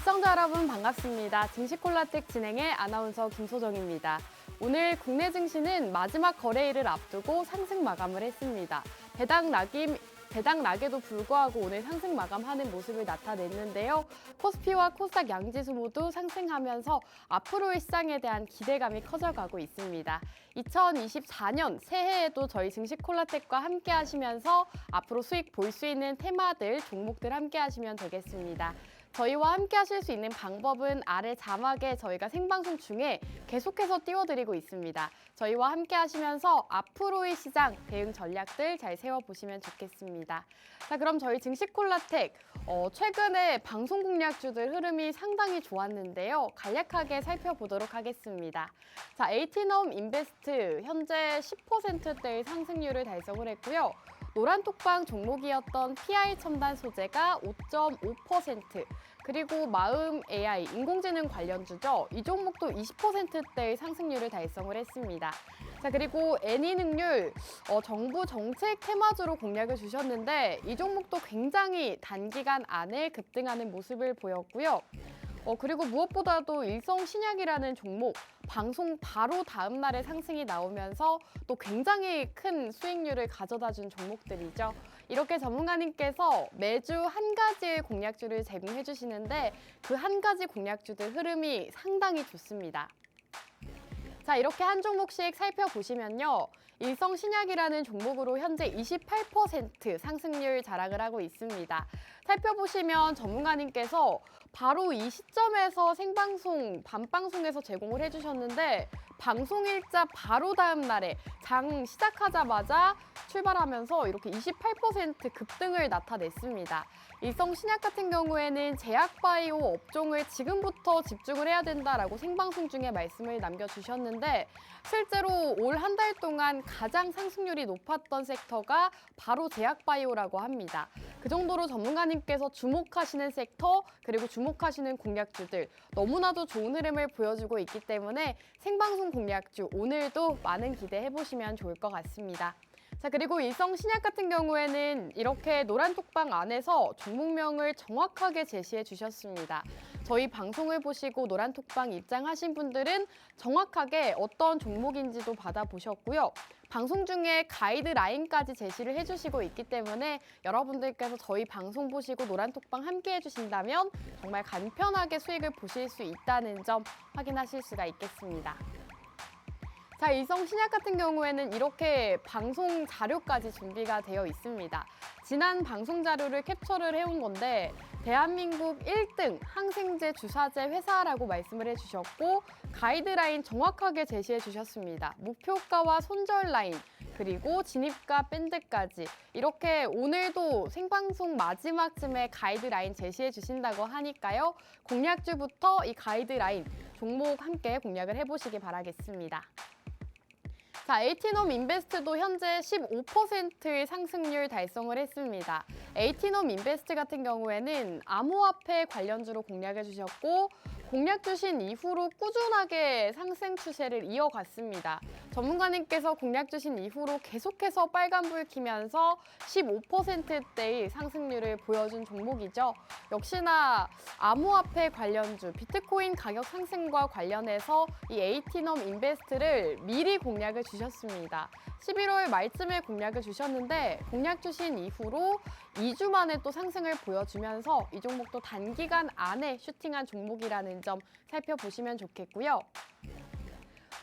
시청자 여러분 반갑습니다. 증시콜라텍 진행의 아나운서 김소정입니다. 오늘 국내 증시는 마지막 거래일을 앞두고 상승 마감을 했습니다. 배당락에도 불구하고 오늘 상승 마감하는 모습을 나타냈는데요. 코스피와 코스닥 양지수 모두 상승하면서 앞으로의 시장에 대한 기대감이 커져가고 있습니다. 2024년 새해에도 저희 증시콜라텍과 함께 하시면서 앞으로 수익 볼 수 있는 테마들, 종목들 함께 하시면 되겠습니다. 저희와 함께 하실 수 있는 방법은 아래 자막에 저희가 생방송 중에 계속해서 띄워드리고 있습니다. 저희와 함께 하시면서 앞으로의 시장 대응 전략들 잘 세워보시면 좋겠습니다. 자, 그럼 저희 증시콜라텍 최근에 방송 공략주들 흐름이 상당히 좋았는데요. 간략하게 살펴보도록 하겠습니다. 자, 에이티넘 인베스트 현재 10%대의 상승률을 달성을 했고요. 노란톡방 종목이었던 PI 첨단 소재가 5.5%, 그리고 마음 AI, 인공지능 관련주죠. 이 종목도 20%대의 상승률을 달성을 했습니다. 자, 그리고 애니능률, 정부 정책 테마주로 공략을 주셨는데 이 종목도 굉장히 단기간 안에 급등하는 모습을 보였고요. 그리고 무엇보다도 일성신약이라는 종목, 방송 바로 다음 날에 상승이 나오면서 또 굉장히 큰 수익률을 가져다 준 종목들이죠. 이렇게 전문가님께서 매주 한 가지의 공략주를 제공해 주시는데 그 한 가지 공략주들 흐름이 상당히 좋습니다. 자, 이렇게 한 종목씩 살펴보시면요. 일성신약이라는 종목으로 현재 28% 상승률 자랑을 하고 있습니다. 살펴보시면 전문가님께서 바로 이 시점에서 생방송, 밤방송에서 제공을 해주셨는데 방송일자 바로 다음 날에 장 시작하자마자 출발하면서 이렇게 28% 급등을 나타냈습니다. 일성신약 같은 경우에는 제약바이오 업종을 지금부터 집중을 해야 된다라고 생방송 중에 말씀을 남겨주셨는데 실제로 올 한 달 동안 가장 상승률이 높았던 섹터가 바로 제약바이오라고 합니다. 그 정도로 전문가님께서 주목하시는 섹터, 그리고 주목하시는 공략주들 너무나도 좋은 흐름을 보여주고 있기 때문에 생방송 공략주 오늘도 많은 기대해보시면 좋을 것 같습니다. 자, 그리고 일성신약 같은 경우에는 이렇게 노란톡방 안에서 종목명을 정확하게 제시해 주셨습니다. 저희 방송을 보시고 노란톡방 입장하신 분들은 정확하게 어떤 종목인지도 받아보셨고요. 방송 중에 가이드라인까지 제시를 해주시고 있기 때문에 여러분들께서 저희 방송 보시고 노란톡방 함께 해주신다면 정말 간편하게 수익을 보실 수 있다는 점 확인하실 수가 있겠습니다. 자, 일성신약 같은 경우에는 이렇게 방송 자료까지 준비가 되어 있습니다. 지난 방송 자료를 캡처를 해온 건데 대한민국 1등 항생제 주사제 회사라고 말씀을 해주셨고 가이드라인 정확하게 제시해 주셨습니다. 목표가와 손절 라인, 그리고 진입가 밴드까지 이렇게 오늘도 생방송 마지막쯤에 가이드라인 제시해 주신다고 하니까요. 공략주부터 이 가이드라인 종목 함께 공략을 해보시기 바라겠습니다. 자, 에이티넘 인베스트도 현재 15%의 상승률 달성을 했습니다. 에이티넘 인베스트 같은 경우에는 암호화폐 관련주로 공략해 주셨고 공략 주신 이후로 꾸준하게 상승 추세를 이어갔습니다. 전문가님께서 공략 주신 이후로 계속해서 빨간불 켜면서 15%대의 상승률을 보여준 종목이죠. 역시나 암호화폐 관련주, 비트코인 가격 상승과 관련해서 이 에이티넘 인베스트를 미리 공략을 주셨습니다. 11월 말쯤에 공략을 주셨는데 공략 주신 이후로 2주 만에 또 상승을 보여주면서 이 종목도 단기간 안에 슈팅한 종목이라는 점 살펴보시면 좋겠고요.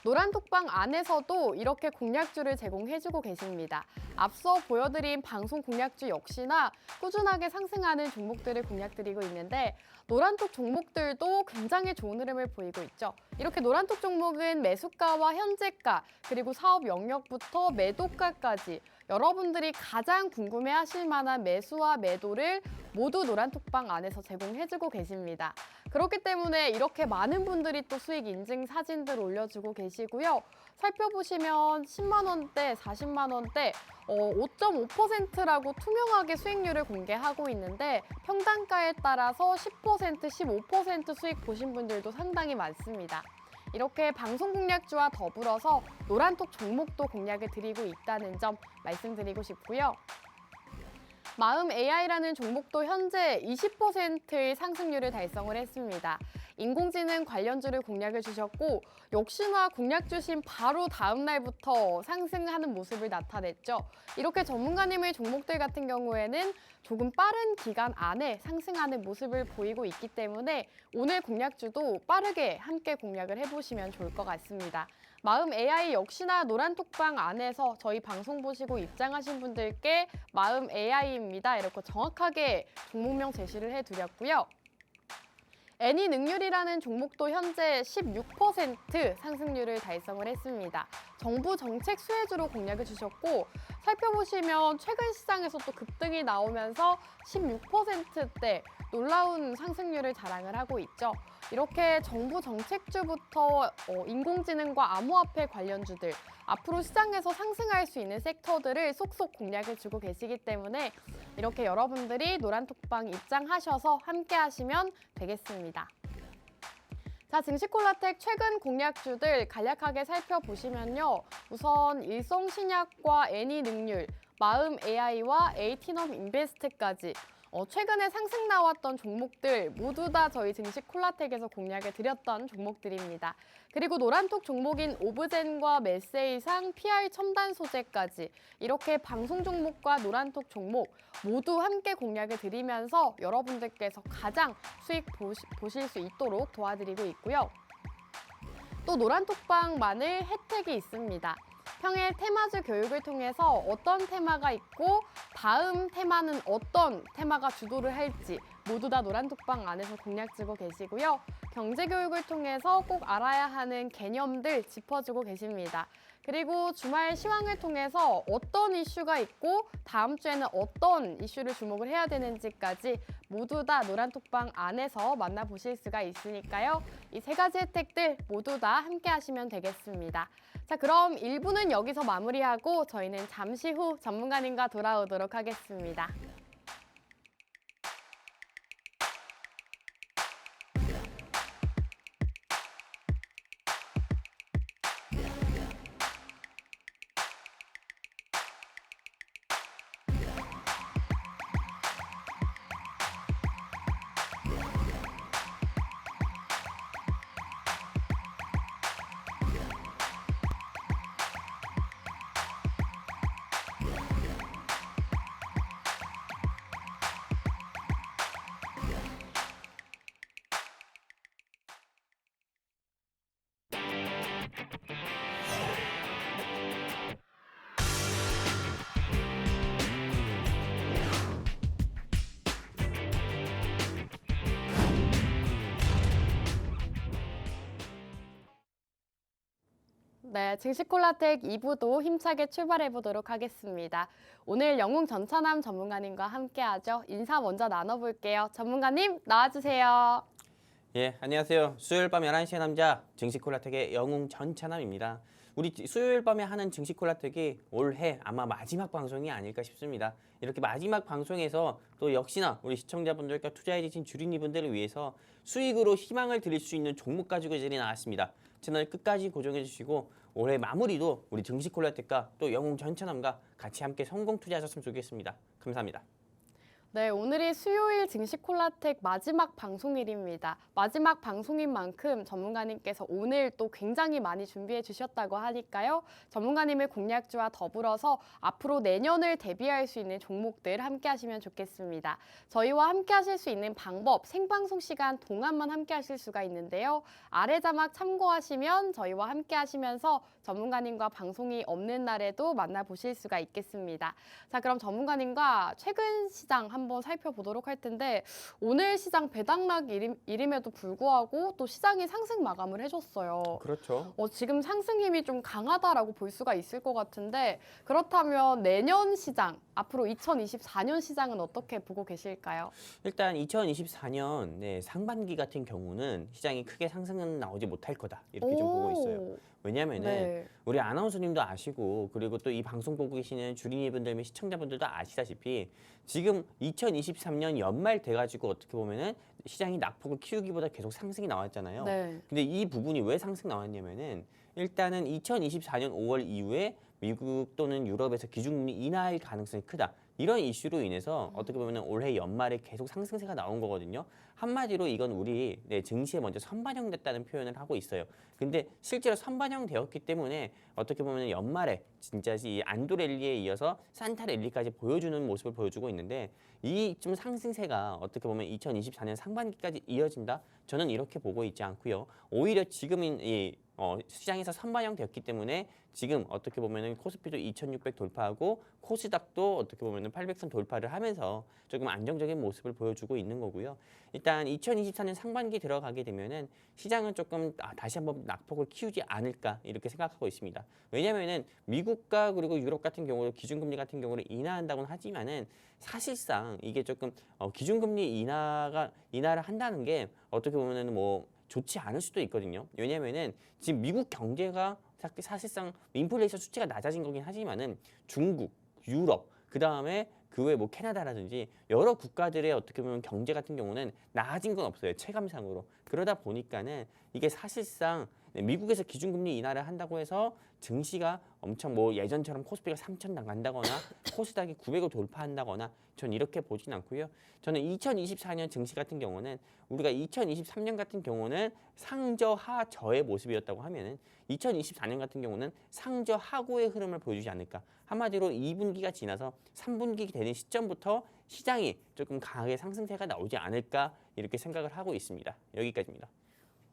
노란톡방 안에서도 이렇게 공략주를 제공해주고 계십니다. 앞서 보여드린 방송 공략주 역시나 꾸준하게 상승하는 종목들을 공략드리고 있는데 노란톡 종목들도 굉장히 좋은 흐름을 보이고 있죠. 이렇게 노란톡 종목은 매수가와 현재가, 그리고 사업 영역부터 매도가까지 여러분들이 가장 궁금해하실 만한 매수와 매도를 모두 노란톡방 안에서 제공해주고 계십니다. 그렇기 때문에 이렇게 많은 분들이 또 수익 인증 사진들 올려주고 계시고요. 살펴보시면 10만 원대, 40만 원대 5.5%라고 투명하게 수익률을 공개하고 있는데 평단가에 따라서 10%, 15% 수익 보신 분들도 상당히 많습니다. 이렇게 방송 공략주와 더불어서 노란톡 종목도 공략을 드리고 있다는 점 말씀드리고 싶고요. 마음 AI라는 종목도 현재 20%의 상승률을 달성을 했습니다. 인공지능 관련주를 공략을 주셨고 역시나 공략 주신 바로 다음 날부터 상승하는 모습을 나타냈죠. 이렇게 전문가님의 종목들 같은 경우에는 조금 빠른 기간 안에 상승하는 모습을 보이고 있기 때문에 오늘 공략주도 빠르게 함께 공략을 해보시면 좋을 것 같습니다. 마음 AI 역시나 노란톡방 안에서 저희 방송 보시고 입장하신 분들께 마음 AI입니다. 이렇게 정확하게 종목명 제시를 해드렸고요. 애니능률이라는 종목도 현재 16% 상승률을 달성을 했습니다. 정부 정책 수혜주로 공략을 주셨고 살펴보시면 최근 시장에서 또 급등이 나오면서 16%대 놀라운 상승률을 자랑을 하고 있죠. 이렇게 정부 정책주부터 인공지능과 암호화폐 관련주들 앞으로 시장에서 상승할 수 있는 섹터들을 속속 공략을 주고 계시기 때문에 이렇게 여러분들이 노란톡방 입장하셔서 함께 하시면 되겠습니다. 자, 증시콜라텍 최근 공략주들 간략하게 살펴보시면요. 우선 일성신약과 애니능률, 마음 AI와 에이티넘 인베스트까지 최근에 상승 나왔던 종목들 모두 다 저희 증시콜라텍에서 공략을 드렸던 종목들입니다. 그리고 노란톡 종목인 오브젠과 메세이상, PR 첨단 소재까지 이렇게 방송 종목과 노란톡 종목 모두 함께 공략을 드리면서 여러분들께서 가장 수익 보실 수 있도록 도와드리고 있고요. 또 노란톡방만을 혜택이 있습니다. 평일 테마주 교육을 통해서 어떤 테마가 있고 다음 테마는 어떤 테마가 주도를 할지 모두 다 노란톡방 안에서 공략 주고 계시고요. 경제교육을 통해서 꼭 알아야 하는 개념들 짚어주고 계십니다. 그리고 주말 시황을 통해서 어떤 이슈가 있고 다음 주에는 어떤 이슈를 주목을 해야 되는지까지 모두 다 노란톡방 안에서 만나보실 수가 있으니까요. 이 세 가지 혜택들 모두 다 함께 하시면 되겠습니다. 자, 그럼 1부는 여기서 마무리하고 저희는 잠시 후 전문가님과 돌아오도록 하겠습니다. 네, 증시콜라텍 2부도 힘차게 출발해 보도록 하겠습니다. 오늘 영웅 전천남 전문가님과 함께하죠. 인사 먼저 나눠볼게요. 전문가님 나와주세요. 예, 안녕하세요. 수요일 밤 11시의 남자 증시콜라텍의 영웅 전찬남입니다. 우리 수요일 밤에 하는 증시콜라텍이 올해 아마 마지막 방송이 아닐까 싶습니다. 이렇게 마지막 방송에서 또 역시나 우리 시청자분들과 투자해주신 주린이분들을 위해서 수익으로 희망을 드릴 수 있는 종목 가지고 제리 나왔습니다. 채널 끝까지 고정해주시고 올해 마무리도 우리 증시콜라텍과 또 영웅 전찬남과 같이 함께 성공 투자하셨으면 좋겠습니다. 감사합니다. 네, 오늘이 수요일 증시콜라텍 마지막 방송일입니다. 마지막 방송인 만큼 전문가님께서 오늘 또 굉장히 많이 준비해 주셨다고 하니까요. 전문가님의 공략주와 더불어서 앞으로 내년을 대비할 수 있는 종목들 함께 하시면 좋겠습니다. 저희와 함께 하실 수 있는 방법, 생방송 시간 동안만 함께 하실 수가 있는데요. 아래 자막 참고하시면 저희와 함께 하시면서 전문가님과 방송이 없는 날에도 만나보실 수가 있겠습니다. 자, 그럼 전문가님과 최근 시장 한번 살펴보도록 할 텐데 오늘 시장 배당락 일임에도 불구하고 또 시장이 상승 마감을 해줬어요. 그렇죠. 지금 상승 힘이 좀 강하다라고 볼 수가 있을 것 같은데 그렇다면 내년 시장, 앞으로 2024년 시장은 어떻게 보고 계실까요? 일단 2024년 상반기 같은 경우는 시장이 크게 상승은 나오지 못할 거다 이렇게 좀 보고 있어요. 왜냐하면은 네. 우리 아나운서님도 아시고 그리고 또 이 방송 보고 계시는 주린이분들 및 시청자분들도 아시다시피 지금 2023년 연말 돼가지고 어떻게 보면은 시장이 낙폭을 키우기보다 계속 상승이 나왔잖아요. 네. 근데 이 부분이 왜 상승 나왔냐면은 일단은 2024년 5월 이후에 미국 또는 유럽에서 기준금리 인하할 가능성이 크다. 이런 이슈로 인해서 어떻게 보면 올해 연말에 계속 상승세가 나온 거거든요. 한마디로 이건 우리 증시에 먼저 선반영됐다는 표현을 하고 있어요. 근데 실제로 선반영되었기 때문에 어떻게 보면 연말에 진짜 이 안도 랠리에 이어서 산타 랠리까지 보여주는 모습을 보여주고 있는데 이 좀 상승세가 어떻게 보면 2024년 상반기까지 이어진다? 저는 이렇게 보고 있지 않고요. 오히려 지금인 시장에서 선반영되었기 때문에 지금 어떻게 보면은 코스피도 2,600 돌파하고 코스닥도 어떻게 보면은 800선 돌파를 하면서 조금 안정적인 모습을 보여주고 있는 거고요. 일단 2024년 상반기 들어가게 되면은 시장은 조금 다시 한번 낙폭을 키우지 않을까 이렇게 생각하고 있습니다. 왜냐면은 미국과 그리고 유럽 같은 경우도 기준금리 같은 경우를 인하한다고는 하지만은 사실상 이게 조금 기준금리 인하를 한다는 게 어떻게 보면은 뭐 좋지 않을 수도 있거든요. 왜냐면은 지금 미국 경제가 사실상 인플레이션 수치가 낮아진 거긴 하지만은 중국, 유럽, 그 다음에 그 외 뭐 캐나다라든지 여러 국가들의 어떻게 보면 경제 같은 경우는 나아진 건 없어요. 체감상으로. 그러다 보니까는 이게 사실상 미국에서 기준금리 인하를 한다고 해서 증시가 엄청 뭐 예전처럼 코스피가 3,000 나간다거나 코스닥이 900을 돌파한다거나 전 이렇게 보진 않고요. 저는 2024년 증시 같은 경우는 우리가 2023년 같은 경우는 상저하저의 모습이었다고 하면은 2024년 같은 경우는 상저하고의 흐름을 보여주지 않을까. 한마디로 2분기가 지나서 3분기 되는 시점부터 시장이 조금 강하게 상승세가 나오지 않을까 이렇게 생각을 하고 있습니다. 여기까지입니다.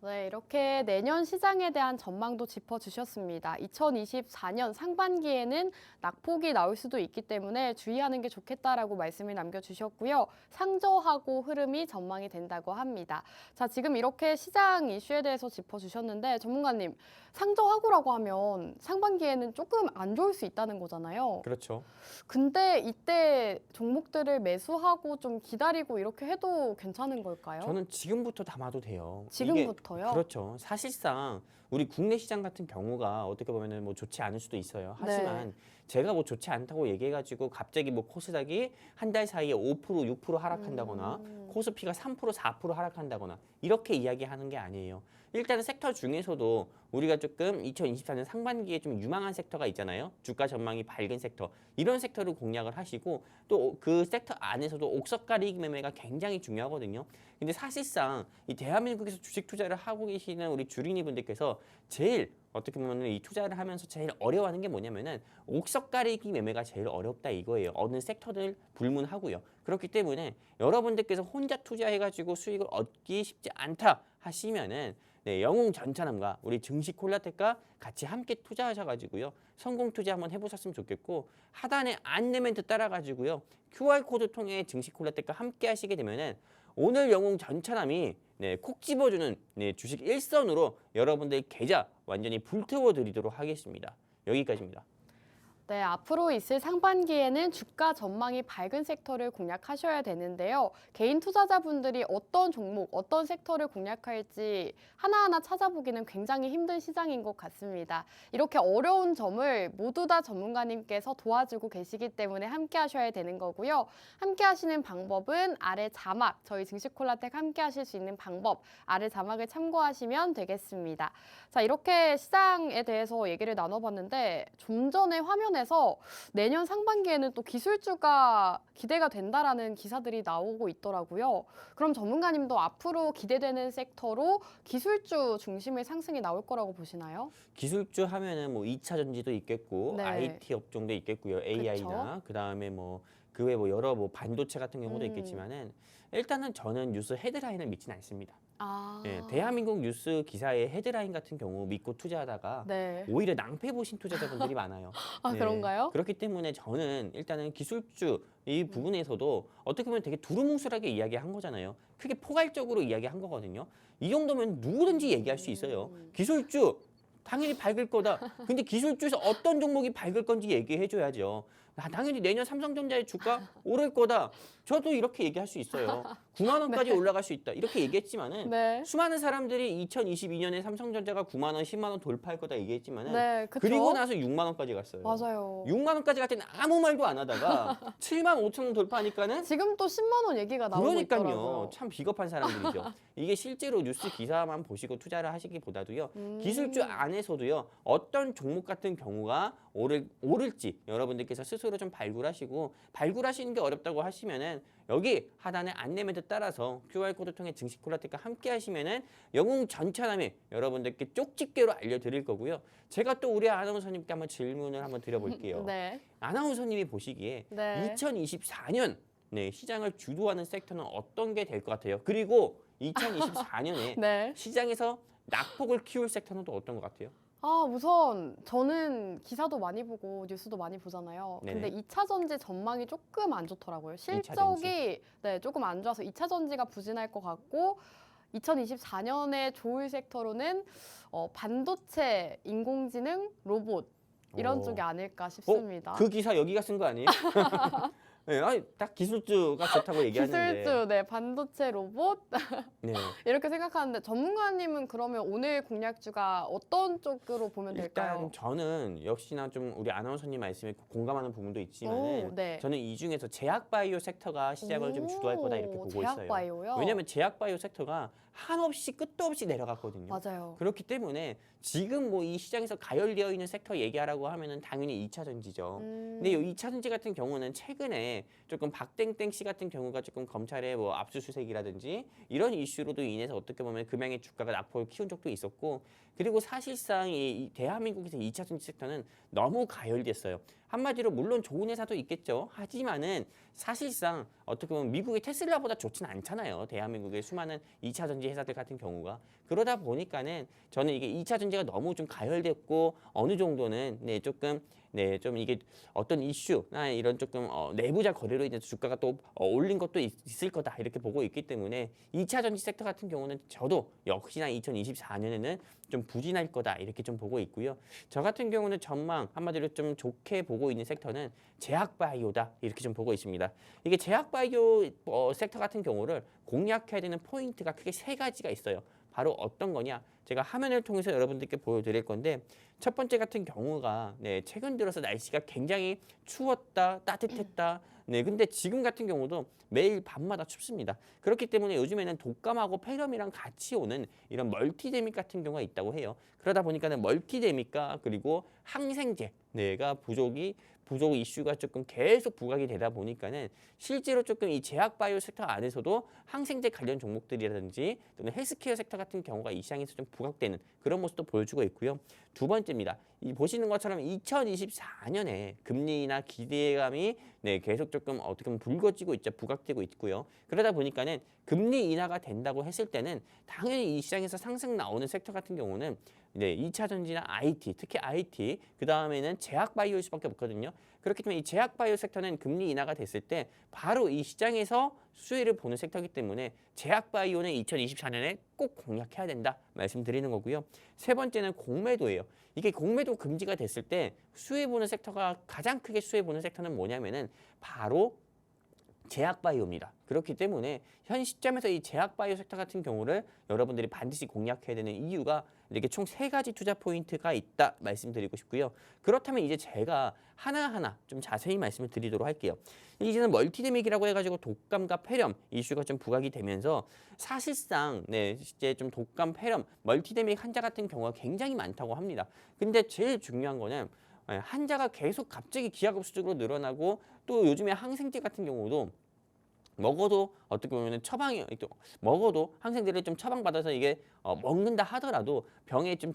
네, 이렇게 내년 시장에 대한 전망도 짚어주셨습니다. 2024년 상반기에는 낙폭이 나올 수도 있기 때문에 주의하는 게 좋겠다라고 말씀을 남겨주셨고요. 상저하고 흐름이 전망이 된다고 합니다. 자, 지금 이렇게 시장 이슈에 대해서 짚어주셨는데 전문가님, 상저하고라고 하면 상반기에는 조금 안 좋을 수 있다는 거잖아요. 그렇죠. 근데 이때 종목들을 매수하고 좀 기다리고 이렇게 해도 괜찮은 걸까요? 저는 지금부터 담아도 돼요. 지금부터요? 그렇죠. 사실상 우리 국내 시장 같은 경우가 어떻게 보면은 뭐 좋지 않을 수도 있어요. 하지만 제가 뭐 좋지 않다고 얘기해가지고 갑자기 뭐 코스닥이 한 달 사이에 5%, 6% 하락한다거나 코스피가 3%, 4% 하락한다거나 이렇게 이야기하는 게 아니에요. 일단은 섹터 중에서도 우리가 조금 2024년 상반기에 좀 유망한 섹터가 있잖아요. 주가 전망이 밝은 섹터. 이런 섹터를 공략을 하시고 또 그 섹터 안에서도 옥석 가리기 매매가 굉장히 중요하거든요. 근데 사실상 이 대한민국에서 주식 투자를 하고 계시는 우리 주린이 분들께서 제일 어떻게 보면 이 투자를 하면서 제일 어려워하는 게 뭐냐면은 옥석 가리기 매매가 제일 어렵다 이거예요. 어느 섹터들 불문하고요. 그렇기 때문에 여러분들께서 혼자 투자해가지고 수익을 얻기 쉽지 않다 하시면은 영웅 전차남과 우리 증시 콜라텍과 같이 함께 투자하셔가지고요. 성공 투자 한번 해보셨으면 좋겠고 하단에 안내 멘트 따라가지고요. QR코드 통해 증시 콜라텍과 함께 하시게 되면은 오늘 영웅 전차남이 콕 집어주는 주식 일선으로 여러분들 계좌 완전히 불태워 드리도록 하겠습니다. 여기까지입니다. 네, 앞으로 있을 상반기에는 주가 전망이 밝은 섹터를 공략하셔야 되는데요. 개인 투자자분들이 어떤 종목, 어떤 섹터를 공략할지 하나하나 찾아보기는 굉장히 힘든 시장인 것 같습니다. 이렇게 어려운 점을 모두 다 전문가님께서 도와주고 계시기 때문에 함께 하셔야 되는 거고요. 함께 하시는 방법은 아래 자막, 저희 증시콜라텍 함께 하실 수 있는 방법, 아래 자막을 참고하시면 되겠습니다. 자, 이렇게 시장에 대해서 얘기를 나눠봤는데 좀 전에 화면에 내년 상반기에는 또 기술주가 기대가 된다라는 기사들이 나오고 있더라고요. 그럼 전문가님도 앞으로 기대되는 섹터로 기술주 중심의 상승이 나올 거라고 보시나요? 기술주 하면은 뭐 2차 전지도 있겠고 IT 업종도 있겠고요. AI나 그다음에 뭐 그 외 뭐 여러 뭐 반도체 같은 경우도 있겠지만은 일단은 저는 뉴스 헤드라인을 믿지는 않습니다. 대한민국 뉴스 기사의 헤드라인 같은 경우 믿고 투자하다가 오히려 낭패 보신 투자자분들이 많아요. 그런가요? 그렇기 때문에 저는 일단은 기술주 이 부분에서도 어떻게 보면 되게 두루뭉술하게 이야기한 거잖아요. 크게 포괄적으로 이야기한 거거든요. 이 정도면 누구든지 얘기할 수 있어요. 기술주 당연히 밝을 거다. 근데 기술주에서 어떤 종목이 밝을 건지 얘기해 줘야죠. 당연히 내년 삼성전자의 주가 오를 거다. 저도 이렇게 얘기할 수 있어요. 9만 원까지 올라갈 수 있다. 이렇게 얘기했지만은 네. 수많은 사람들이 2022년에 삼성전자가 9만 원, 10만 원 돌파할 거다 얘기했지만은 네, 그쵸? 그리고 나서 6만 원까지 갔어요. 맞아요. 6만 원까지 갈 때는 아무 말도 안 하다가 7만 5천 원 돌파하니까는 지금 또 10만 원 얘기가 나오고 그러니까요. 있더라고요. 참 비겁한 사람들이죠. 이게 실제로 뉴스 기사만 보시고 투자를 하시기보다도요. 기술주 안에서도요. 어떤 종목 같은 경우가 오를지 여러분들께서 스스로 좀 발굴하시고 발굴하시는 게 어렵다고 하시면은 여기 하단의 안내멘트 따라서 QR코드 통해 증시 콜라텍과 함께 하시면은 영웅 전차남이 여러분들께 쪽집게로 알려드릴 거고요. 제가 또 우리 아나운서님께 한번 질문을 한번 드려볼게요. 네. 아나운서님이 보시기에 네. 2024년 네, 시장을 주도하는 섹터는 어떤 게 될 것 같아요? 그리고 2024년에 네. 시장에서 낙폭을 키울 섹터는 또 어떤 것 같아요? 우선 저는 기사도 많이 보고 뉴스도 많이 보잖아요. 네네. 근데 2차 전지 전망이 조금 안 좋더라고요. 2차 실적이 네, 조금 안 좋아서 2차 전지가 부진할 것 같고 2024년에 좋을 섹터로는 반도체, 인공지능, 로봇 이런 오. 쪽이 아닐까 싶습니다. 그 기사 여기가 쓴 거 아니에요? 네, 아니, 딱 기술주가 좋다고 얘기하는데. 기술주, 네, 반도체, 로봇 네. 이렇게 생각하는데 전문가님은 그러면 오늘 공략주가 어떤 쪽으로 보면 될까요? 일단 저는 역시나 좀 우리 아나운서님 말씀에 공감하는 부분도 있지만은 오, 네. 저는 이 중에서 제약바이오 섹터가 시장을 좀 주도할 거다 이렇게 보고 있어요. 제약바이오요? 왜냐하면 제약바이오 섹터가 한없이 끝도 없이 내려갔거든요. 맞아요. 그렇기 때문에 지금 뭐 이 시장에서 가열되어 있는 섹터 얘기하라고 하면은 당연히 2차 전지죠. 근데 이 2차 전지 같은 경우는 최근에 조금 박땡땡 씨 같은 경우가 조금 검찰의 뭐 압수수색이라든지 이런 이슈로도 인해서 어떻게 보면 금양의 주가가 낙폭을 키운 적도 있었고 그리고 사실상 이 대한민국에서 2차 전지 섹터는 너무 가열됐어요. 한마디로 물론 좋은 회사도 있겠죠. 하지만은 사실상 어떻게 보면 미국의 테슬라보다 좋지는 않잖아요. 대한민국의 수많은 2차 전지 회사들 같은 경우가. 그러다 보니까는 저는 이게 2차 전지가 너무 좀 가열됐고 어느 정도는 네 조금 네 좀 이게 어떤 이슈나 이런 조금 내부자 거래로 인해서 주가가 또 올린 것도 있을 거다 이렇게 보고 있기 때문에 2차 전지 섹터 같은 경우는 저도 역시나 2024년에는 좀 부진할 거다 이렇게 좀 보고 있고요. 저 같은 경우는 전망 한마디로 좀 좋게 보고 있는 섹터는 제약바이오다 이렇게 좀 보고 있습니다. 이게 제약바이오 섹터 같은 경우를 공략해야 되는 포인트가 크게 세 가지가 있어요. 바로 어떤 거냐? 제가 화면을 통해서 여러분들께 보여드릴 건데 첫 번째 같은 경우가 네, 최근 들어서 날씨가 굉장히 추웠다, 따뜻했다. 네, 근데 지금 같은 경우도 매일 밤마다 춥습니다. 그렇기 때문에 요즘에는 독감하고 폐렴이랑 같이 오는 이런 멀티데믹 같은 경우가 있다고 해요. 그러다 보니까는 멀티데믹과 그리고 항생제 네가 부족 이슈가 조금 계속 부각이 되다 보니까는 실제로 조금 이 제약바이오 섹터 안에서도 항생제 관련 종목들이라든지 또는 헬스케어 섹터 같은 경우가 이 시장에서 좀 부각되는 그런 모습도 보여주고 있고요. 두 번째입니다. 이 보시는 것처럼 2024년에 금리나 기대감이 네, 계속 조금 어떻게 보면 불거지고 있죠. 부각되고 있고요. 그러다 보니까는 금리 인하가 된다고 했을 때는 당연히 이 시장에서 상승 나오는 섹터 같은 경우는 네, 2차 전지나 IT, 특히 IT, 그 다음에는 제약바이오일 수밖에 없거든요. 그렇기 때문에 이 제약바이오 섹터는 금리 인하가 됐을 때 바로 이 시장에서 수혜를 보는 섹터이기 때문에 제약바이오는 2024년에 꼭 공략해야 된다 말씀드리는 거고요. 세 번째는 공매도예요. 이게 공매도 금지가 됐을 때 수혜 보는 섹터가 가장 크게 수혜 보는 섹터는 뭐냐면은 바로 제약바이오입니다. 그렇기 때문에 현 시점에서 이 제약바이오 섹터 같은 경우를 여러분들이 반드시 공략해야 되는 이유가 이렇게 총 세 가지 투자 포인트가 있다 말씀드리고 싶고요. 그렇다면 이제 제가 하나하나 좀 자세히 말씀을 드리도록 할게요. 이제는 멀티데믹이라고 해가지고 독감과 폐렴 이슈가 좀 부각이 되면서 사실상 네 이제 좀 독감, 폐렴, 멀티데믹 환자 같은 경우가 굉장히 많다고 합니다. 근데 제일 중요한 거는 환자가 계속 갑자기 기하급수적으로 늘어나고 또 요즘에 항생제 같은 경우도 먹어도 어떻게 보면 처방이 먹어도 항생제를 좀 처방받아서 이게 먹는다 하더라도 병에 좀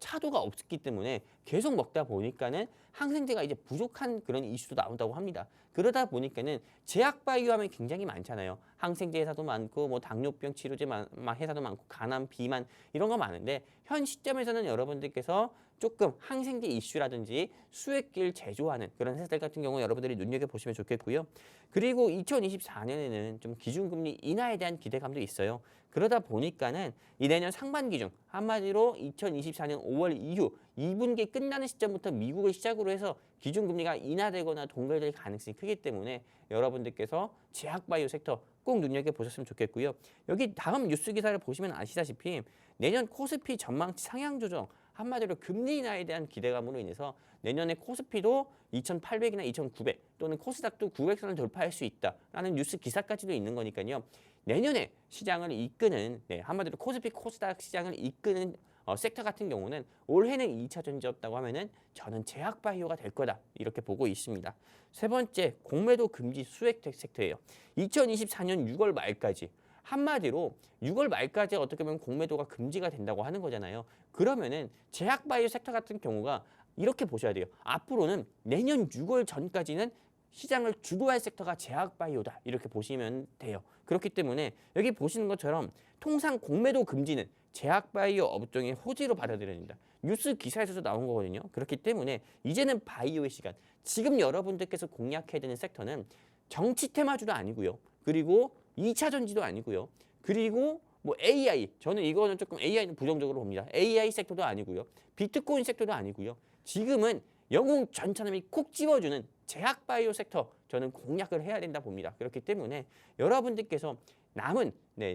차도가 없기 때문에 계속 먹다 보니까는 항생제가 이제 부족한 그런 이슈도 나온다고 합니다. 그러다 보니까는 제약바이오 하면 굉장히 많잖아요. 항생제 회사도 많고 뭐 당뇨병 치료제 회사도 많고 간암, 비만 이런 거 많은데 현 시점에서는 여러분들께서 조금 항생제 이슈라든지 수익을 제조하는 그런 회사들 같은 경우 여러분들이 눈여겨보시면 좋겠고요. 그리고 2024년에는 좀 기준금리 인하에 대한 기대감도 있어요. 그러다 보니까는 이 내년 상반기 중 한마디로 2024년 5월 이후 2분기 끝나는 시점부터 미국을 시작으로 해서 기준금리가 인하되거나 동결될 가능성이 크기 때문에 여러분들께서 제약바이오 섹터 꼭 눈여겨보셨으면 좋겠고요. 여기 다음 뉴스 기사를 보시면 아시다시피 내년 코스피 전망치 상향 조정 한마디로 금리 인하에 대한 기대감으로 인해서 내년에 코스피도 2,800이나 2,900 또는 코스닥도 900선을 돌파할 수 있다라는 뉴스 기사까지도 있는 거니까요. 내년에 시장을 이끄는 한마디로 코스피 코스닥 시장을 이끄는 섹터 같은 경우는 올해는 2차 전지였다고 하면은 저는 제약바이오가 될 거다 이렇게 보고 있습니다. 세 번째 공매도 금지 수액 섹터예요. 2024년 6월 말까지 한마디로 6월 말까지 어떻게 보면 공매도가 금지가 된다고 하는 거잖아요. 그러면은 제약바이오 섹터 같은 경우가 이렇게 보셔야 돼요. 앞으로는 내년 6월 전까지는 시장을 주도할 섹터가 제약바이오다 이렇게 보시면 돼요. 그렇기 때문에 여기 보시는 것처럼 통상 공매도 금지는 제약바이오 업종의 호재로 받아들여집니다. 뉴스 기사에서도 나온 거거든요. 그렇기 때문에 이제는 바이오의 시간. 지금 여러분들께서 공략해야 되는 섹터는 정치 테마주도 아니고요. 그리고 2차 전지도 아니고요. 그리고 뭐 AI, 저는 이거는 조금 AI는 부정적으로 봅니다. AI 섹터도 아니고요. 비트코인 섹터도 아니고요. 지금은 영웅 전차남이 콕 집어주는 제약바이오 섹터 저는 공략을 해야 된다 봅니다. 그렇기 때문에 여러분들께서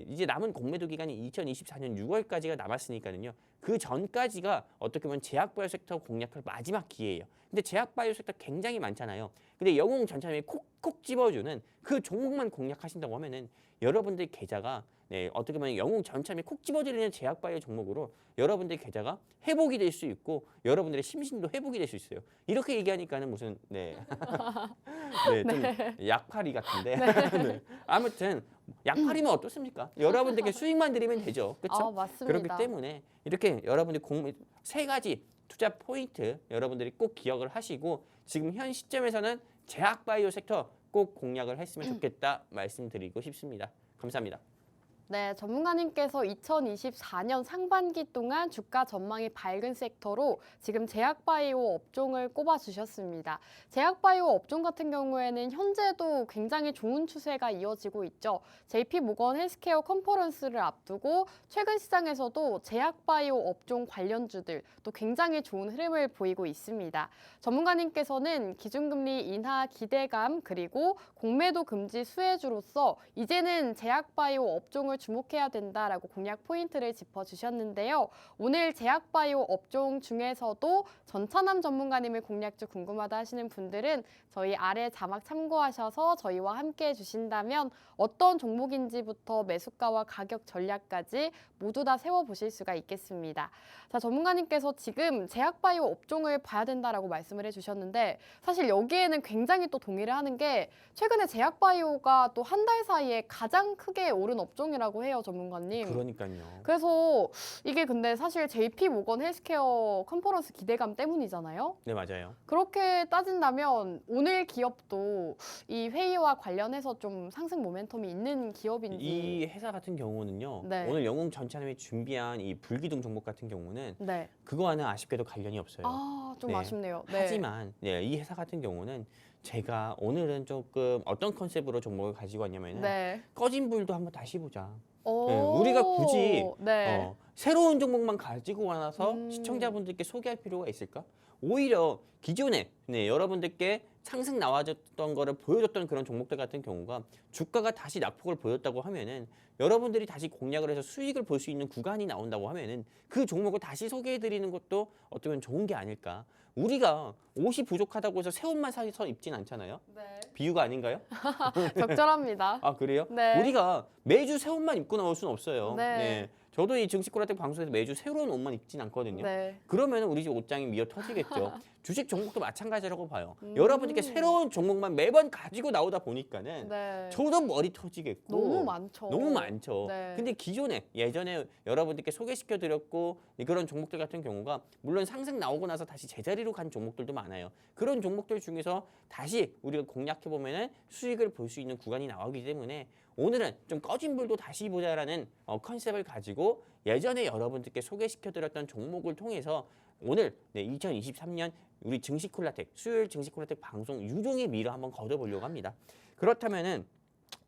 이제 남은 공매도 기간이 2024년 6월까지가 남았으니까요. 그 전까지가 어떻게 보면 제약바이오 섹터 공략할 마지막 기회예요. 근데 제약바이오 섹터 굉장히 많잖아요. 근데 영웅 전차남이 콕콕 집어주는 그 종목만 공략하신다고 하면은 여러분들 계좌가 어떻게 보면 영웅 전참이 콕 집어드리는 제약바이오 종목으로 여러분들 계좌가 회복이 될 수 있고 여러분들의 심신도 회복이 될 수 있어요. 이렇게 얘기하니까는 무슨 좀 약팔이 같은데 네. 아무튼 약팔이면 어떻습니까? 여러분들께 수익만 드리면 되죠. 그렇죠? 맞습니다. 그렇기 때문에 이렇게 여러분들 세 가지 투자 포인트 여러분들이 꼭 기억을 하시고 지금 현 시점에서는 제약바이오 섹터 꼭 공략을 했으면 좋겠다 말씀드리고 싶습니다. 감사합니다. 네, 전문가님께서 2024년 상반기 동안 주가 전망이 밝은 섹터로 지금 제약바이오 업종을 꼽아주셨습니다. 제약바이오 업종 같은 경우에는 현재도 굉장히 좋은 추세가 이어지고 있죠. JP모건 헬스케어 컨퍼런스를 앞두고 최근 시장에서도 제약바이오 업종 관련주들 또 굉장히 좋은 흐름을 보이고 있습니다. 전문가님께서는 기준금리 인하 기대감 그리고 공매도 금지 수혜주로서 이제는 제약바이오 업종을 주목해야 된다라고 공략 포인트를 짚어주셨는데요. 오늘 제약바이오 업종 중에서도 전차남 전문가님의 공략주 궁금하다 하시는 분들은 저희 아래 자막 참고하셔서 저희와 함께 해주신다면 어떤 종목인지부터 매수가와 가격 전략까지 모두 다 세워보실 수가 있겠습니다. 자, 전문가님께서 지금 제약바이오 업종을 봐야 된다라고 말씀을 해주셨는데 사실 여기에는 굉장히 또 동의를 하는 게 최근에 제약바이오가 또 한 달 사이에 가장 크게 오른 업종이라고 해요, 전문가님. 그러니까요. 그래서 이게 근데 사실 JP모건 헬스케어 컨퍼런스 기대감 때문이잖아요. 네, 맞아요. 그렇게 따진다면 오늘 기업도 이 회의와 관련해서 좀 상승 모멘텀이 있는 기업인지. 이 회사 같은 경우는요. 네. 오늘 영웅 전차남이 준비한 이 불기둥 종목 같은 경우는 네. 그거와는 아쉽게도 관련이 없어요. 좀 네. 아쉽네요. 네. 하지만 이 회사 같은 경우는 제가 오늘은 조금 어떤 컨셉으로 종목을 가지고 왔냐면은 네. 꺼진 불도 한번 다시 보자. 오. 우리가 굳이 네. 새로운 종목만 가지고 와서 시청자분들께 소개할 필요가 있을까? 오히려 기존에 여러분들께 상승 나와줬던 거를 보여줬던 그런 종목들 같은 경우가 주가가 다시 낙폭을 보였다고 하면은 여러분들이 다시 공략을 해서 수익을 볼 수 있는 구간이 나온다고 하면은 그 종목을 다시 소개해드리는 것도 어떻게 보면 좋은 게 아닐까. 우리가 옷이 부족하다고 해서 새 옷만 사서 입진 않잖아요. 네. 비유가 아닌가요? 적절합니다. 아, 그래요? 네. 우리가 매주 새 옷만 입고 나올 수는 없어요. 네. 저도 이 증시콜라텍 방송에서 매주 새로운 옷만 입진 않거든요. 네. 그러면 우리 집 옷장이 미어 터지겠죠. 주식 종목도 마찬가지라고 봐요. 여러분들께 새로운 종목만 매번 가지고 나오다 보니까는 네. 저도 머리 터지겠고 너무 많죠. 너무 많죠. 네. 근데 예전에 여러분들께 소개시켜 드렸고 그런 종목들 같은 경우가 물론 상승 나오고 나서 다시 제자리로 간 종목들도 많아요. 그런 종목들 중에서 다시 우리가 공략해 보면은 수익을 볼 수 있는 구간이 나오기 때문에 오늘은 좀 꺼진 불도 다시 보자라는 컨셉을 가지고 예전에 여러분들께 소개시켜 드렸던 종목을 통해서 오늘 2023년 우리 증시콜라텍 수요일 증시콜라텍 방송 유종의 미를 한번 거둬보려고 합니다. 그렇다면은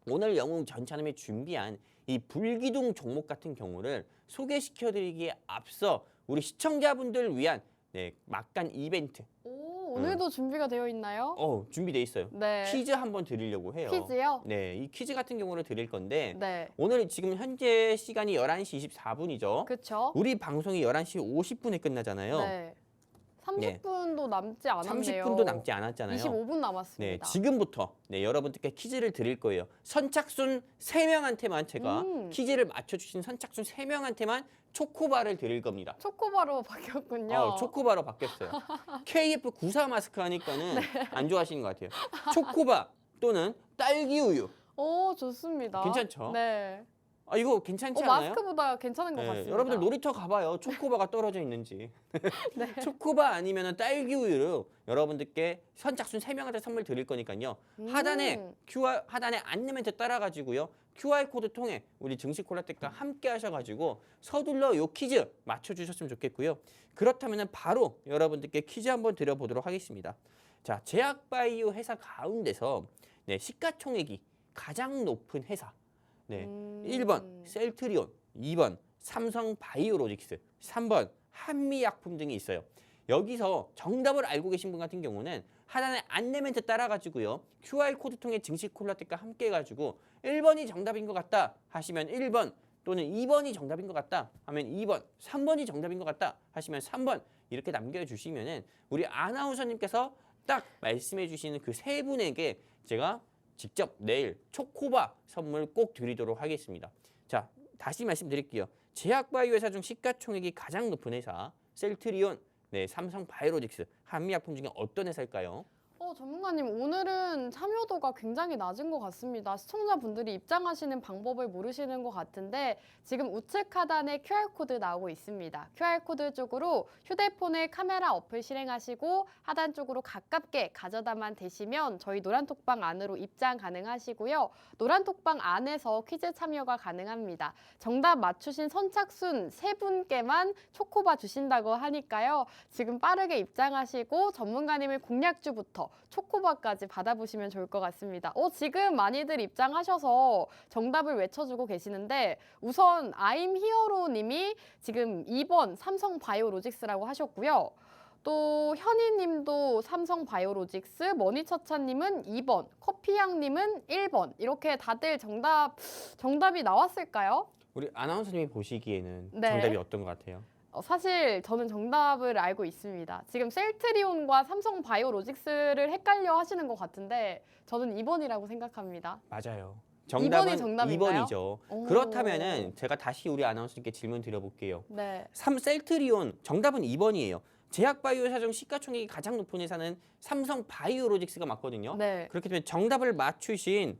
오늘 영웅 전차남이 준비한 이 불기둥 종목 같은 경우를 소개시켜드리기에 앞서 우리 시청자분들 위한 막간 이벤트 오늘도 준비가 되어 있나요? 준비돼 있어요. 네. 퀴즈 한번 드리려고 해요. 퀴즈요? 네, 이 퀴즈 같은 경우를 드릴 건데 네. 오늘 지금 현재 시간이 11시 24분이죠. 그렇죠. 우리 방송이 11시 50분에 끝나잖아요. 네. 30분도 남지 않았네요. 30분도 남지 않았잖아요. 25분 남았습니다. 지금부터 여러분들께 퀴즈를 드릴 거예요. 선착순 3명한테만 제가 퀴즈를 맞춰주신 선착순 3명한테만 초코바를 드릴 겁니다. 초코바로 바뀌었군요. 초코바로 바뀌었어요. KF94 마스크 하니까는 안 좋아하시는 것 같아요. 초코바 또는 딸기 우유. 오, 좋습니다. 괜찮죠? 네. 이거 괜찮지 않아요? 마스크보다 괜찮은 것 같습니다. 여러분들 놀이터 가봐요. 초코바가 떨어져 있는지. 초코바 아니면 딸기 우유로 여러분들께 선착순 3명한테 선물 드릴 거니까요. 하단에 안내멘트 따라가지고요. QR코드 통해 우리 증시콜라텍과 함께 하셔가지고 서둘러 요 퀴즈 맞춰주셨으면 좋겠고요. 그렇다면 바로 여러분들께 퀴즈 한번 드려보도록 하겠습니다. 자, 제약바이오 회사 가운데서 시가총액이 가장 높은 회사 1번 셀트리온, 2번 삼성바이오로직스, 3번 한미약품 등이 있어요. 여기서 정답을 알고 계신 분 같은 경우는 하단에 안내멘트 따라가지고요. QR코드 통해 증시콜라텍과 함께 해가지고 1번이 정답인 것 같다 하시면 1번 또는 2번이 정답인 것 같다 하면 2번, 3번이 정답인 것 같다 하시면 3번 이렇게 남겨주시면은 우리 아나운서님께서 딱 말씀해 주시는 그 세 분에게 제가 직접 내일 초코바 선물 꼭 드리도록 하겠습니다. 자, 다시 말씀드릴게요. 제약바이오 회사 중 시가총액이 가장 높은 회사 셀트리온, 삼성바이오로직스, 한미약품 중에 어떤 회사일까요? 전문가님, 오늘은 참여도가 굉장히 낮은 것 같습니다. 시청자분들이 입장하시는 방법을 모르시는 것 같은데 지금 우측 하단에 QR코드 나오고 있습니다. QR코드 쪽으로 휴대폰에 카메라 어플 실행하시고 하단 쪽으로 가깝게 가져다만 대시면 저희 노란톡방 안으로 입장 가능하시고요. 노란톡방 안에서 퀴즈 참여가 가능합니다. 정답 맞추신 선착순 3분께만 초코바 주신다고 하니까요. 지금 빠르게 입장하시고 전문가님의 공략주부터 초코바까지 받아보시면 좋을 것 같습니다. 지금 많이들 입장하셔서 정답을 외쳐주고 계시는데 우선 I'm 히어로 님이 지금 2번 삼성바이오로직스라고 하셨고요. 또 현희님도 삼성바이오로직스, 머니차차님은 2번, 커피향님은 1번 이렇게 다들 정답이 나왔을까요? 우리 아나운서님이 보시기에는 네. 정답이 어떤 것 같아요? 사실 저는 정답을 알고 있습니다. 지금 셀트리온과 삼성바이오로직스를 헷갈려 하시는 것 같은데 저는 2번이라고 생각합니다. 맞아요. 2번이 정답인가요? 2번이죠. 그렇다면은 제가 다시 우리 아나운서님께 질문 드려볼게요. 네. 셀트리온 정답은 2번이에요. 제약바이오 회사 중 시가총액이 가장 높은 회사는 삼성바이오로직스가 맞거든요. 네. 그렇기 때문에 정답을 맞추신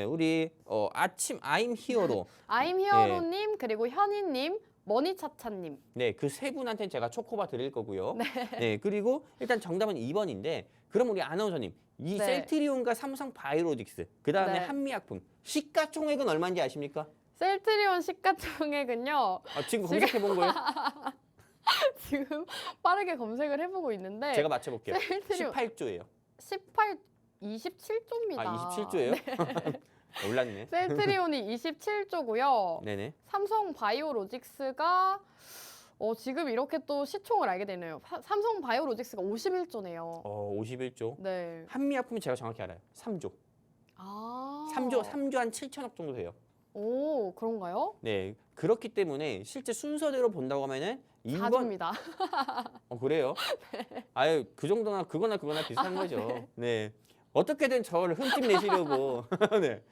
우리 아침 아임 히어로 I'm 히어로님 그리고 현희님, 머니차차님. 그 세 분한테는 제가 초코바 드릴 거고요. 그리고 일단 정답은 2번인데 그럼 우리 아나운서님 이 셀트리온과 삼성바이오로직스 그다음에 한미약품 시가총액은 얼마인지 아십니까? 셀트리온 시가총액은요. 지금 검색해 본 거예요? 지금 빠르게 검색을 해보고 있는데 제가 맞춰볼게요. 셀트리온 18조예요. 27조입니다. 27조예요? 몰랐네. 셀트리온이 27조고요. 네네. 삼성바이오로직스가 지금 이렇게 또 시총을 알게 되네요. 삼성바이오로직스가 51조네요. 51조. 네. 한미약품은 제가 정확히 알아요. 3조. 3조 한 7천억 정도 돼요. 오, 그런가요? 네. 그렇기 때문에 실제 순서대로 본다고 하면은 2번 4조입니다. 그래요? 아유, 그거나 비슷한 거죠. 네. 어떻게든 저를 흠집 내시려고. 네.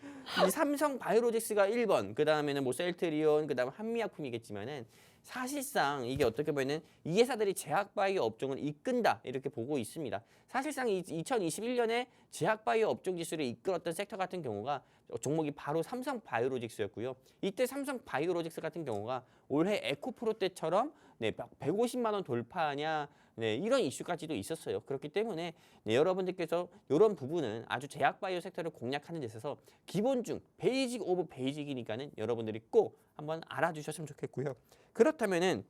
이 삼성바이오로직스가 1번, 그 다음에는 뭐 셀트리온, 그 다음 한미약품이겠지만은 사실상 이게 어떻게 보면은 이 회사들이 제약바이오 업종을 이끈다 이렇게 보고 있습니다. 사실상 2021년에 제약바이오 업종 지수를 이끌었던 섹터 같은 경우가 종목이 바로 삼성바이오로직스였고요. 이때 삼성바이오로직스 같은 경우가 올해 에코프로 때처럼 150만 원 돌파하냐 이런 이슈까지도 있었어요. 그렇기 때문에 여러분들께서 이런 부분은 아주 제약바이오 섹터를 공략하는 데 있어서 기본 중 베이직 오브 베이직이니까는 여러분들이 꼭 한번 알아주셨으면 좋겠고요. 그렇다면은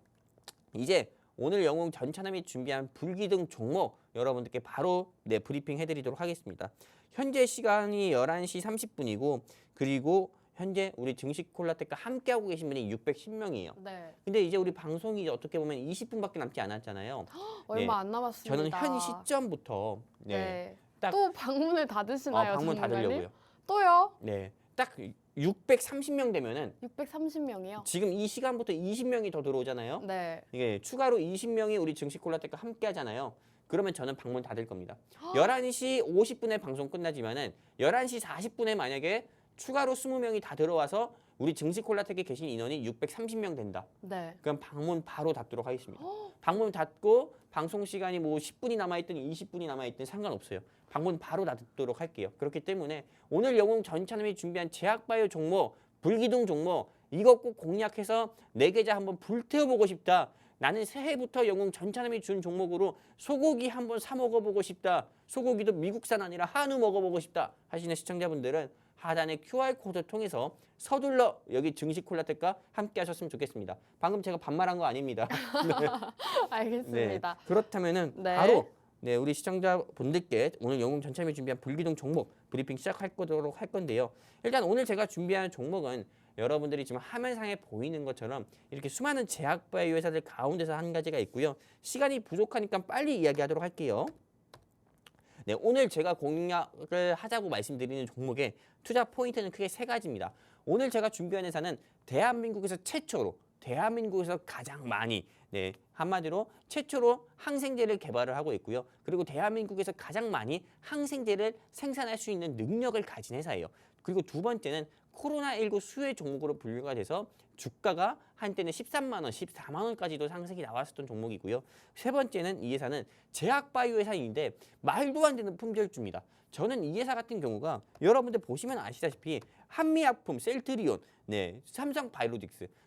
이제 오늘 영웅 전차남이 준비한 불기둥 종목 여러분들께 바로 브리핑 해드리도록 하겠습니다. 현재 시간이 11시 30분이고 그리고 현재 우리 증시콜라텍과 함께하고 계신 분이 610명이에요. 네. 근데 이제 우리 방송이 어떻게 보면 20분밖에 남지 않았잖아요. 얼마 안 남았습니다. 저는 현 시점부터 네. 딱 또 방문을 닫으시나요? 방문 전문가님? 닫으려고요. 또요? 네, 딱 630명 되면은 630명이요? 지금 이 시간부터 20명이 더 들어오잖아요. 네. 이게 추가로 20명이 우리 증시콜라텍과 함께 하잖아요. 그러면 저는 방문 닫을 겁니다. 11시 50분에 방송 끝나지만은 11시 40분에 만약에 추가로 20명이 다 들어와서 우리 증시콜라텍에 계신 인원이 630명 된다. 네. 그럼 방문 바로 닫도록 하겠습니다. 방문 닫고 방송 시간이 뭐 10분이 남아있든 20분이 남아있든 상관없어요. 방문 바로 닫도록 할게요. 그렇기 때문에 오늘 영웅 전차남이 준비한 제약바이오 종목, 불기둥 종목 이거 꼭 공략해서 내 계좌 한번 불태워보고 싶다. 나는 새해부터 영웅 전차남이 준 종목으로 소고기 한번 사 먹어보고 싶다. 소고기도 미국산 아니라 한우 먹어보고 싶다 하시는 시청자분들은 하단의 QR코드 통해서 서둘러 여기 증시콜라텍과 함께 하셨으면 좋겠습니다. 방금 제가 반말한 거 아닙니다. 알겠습니다. 그렇다면은 네. 바로 우리 시청자분들께 오늘 영웅 전차남이 준비한 불기둥 종목 브리핑 시작할 거도록 할 건데요. 일단 오늘 제가 준비한 종목은 여러분들이 지금 화면상에 보이는 것처럼 이렇게 수많은 제약바이오 회사들 가운데서 한 가지가 있고요. 시간이 부족하니까 빨리 이야기하도록 할게요. 네, 오늘 제가 공략을 하자고 말씀드리는 종목의 투자 포인트는 크게 세 가지입니다. 오늘 제가 준비한 회사는 대한민국에서 최초로, 대한민국에서 가장 많이, 한마디로 최초로 항생제를 개발을 하고 있고요. 그리고 대한민국에서 가장 많이 항생제를 생산할 수 있는 능력을 가진 회사예요. 그리고 두 번째는 코로나19 수혜 종목으로 분류가 돼서 주가가 한때는 13만 원, 14만 원까지도 상승이 나왔었던 종목이고요. 세 번째는 이 회사는 제약바이오 회사인데 말도 안 되는 품절주입니다. 저는 이 회사 같은 경우가 여러분들 보시면 아시다시피 한미약품, 셀트리온,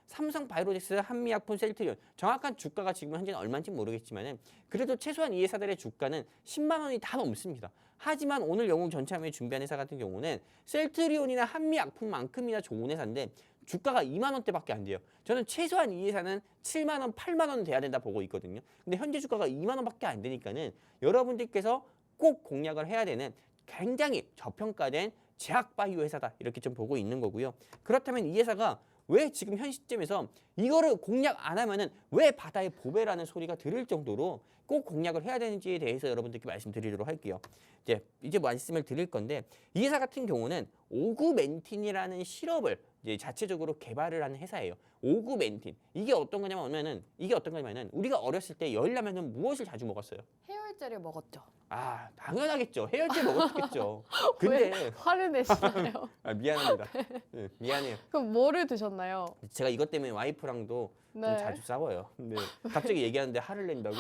삼성바이오로직스, 한미약품, 셀트리온 정확한 주가가 지금 현재는 얼마인지 모르겠지만은 그래도 최소한 이 회사들의 주가는 10만 원이 다 넘습니다. 하지만 오늘 영웅 전차남이 준비한 회사 같은 경우는 셀트리온이나 한미약품만큼이나 좋은 회사인데 주가가 2만 원대밖에 안 돼요. 저는 최소한 이 회사는 7만 원, 8만 원 돼야 된다 보고 있거든요. 근데 현재 주가가 2만 원밖에 안 되니까는 여러분들께서 꼭 공략을 해야 되는 굉장히 저평가된 제약바이오 회사다 이렇게 좀 보고 있는 거고요. 그렇다면 이 회사가 왜 지금 현 시점에서 이거를 공략 안 하면은 왜 바다의 보배라는 소리가 들을 정도로 꼭 공략을 해야 되는지에 대해서 여러분들께 말씀드리도록 할게요. 이제 말씀을 드릴 건데 이 회사 같은 경우는 오구멘틴이라는 시럽을 이제 자체적으로 개발을 하는 회사예요. 오구멘틴 이게 어떤 거냐면은 우리가 어렸을 때 열나면은 무엇을 자주 먹었어요? 해열제를 먹었죠. 아 당연하겠죠. 해열제 먹었겠죠. 왜 근데 화를 내시나요? 미안합니다. 미안해요. 그럼 뭐를 드셨나요? 제가 이것 때문에 와이프랑도 좀 네. 자주 싸워요. 근데 갑자기 얘기하는데 화를 낸다고.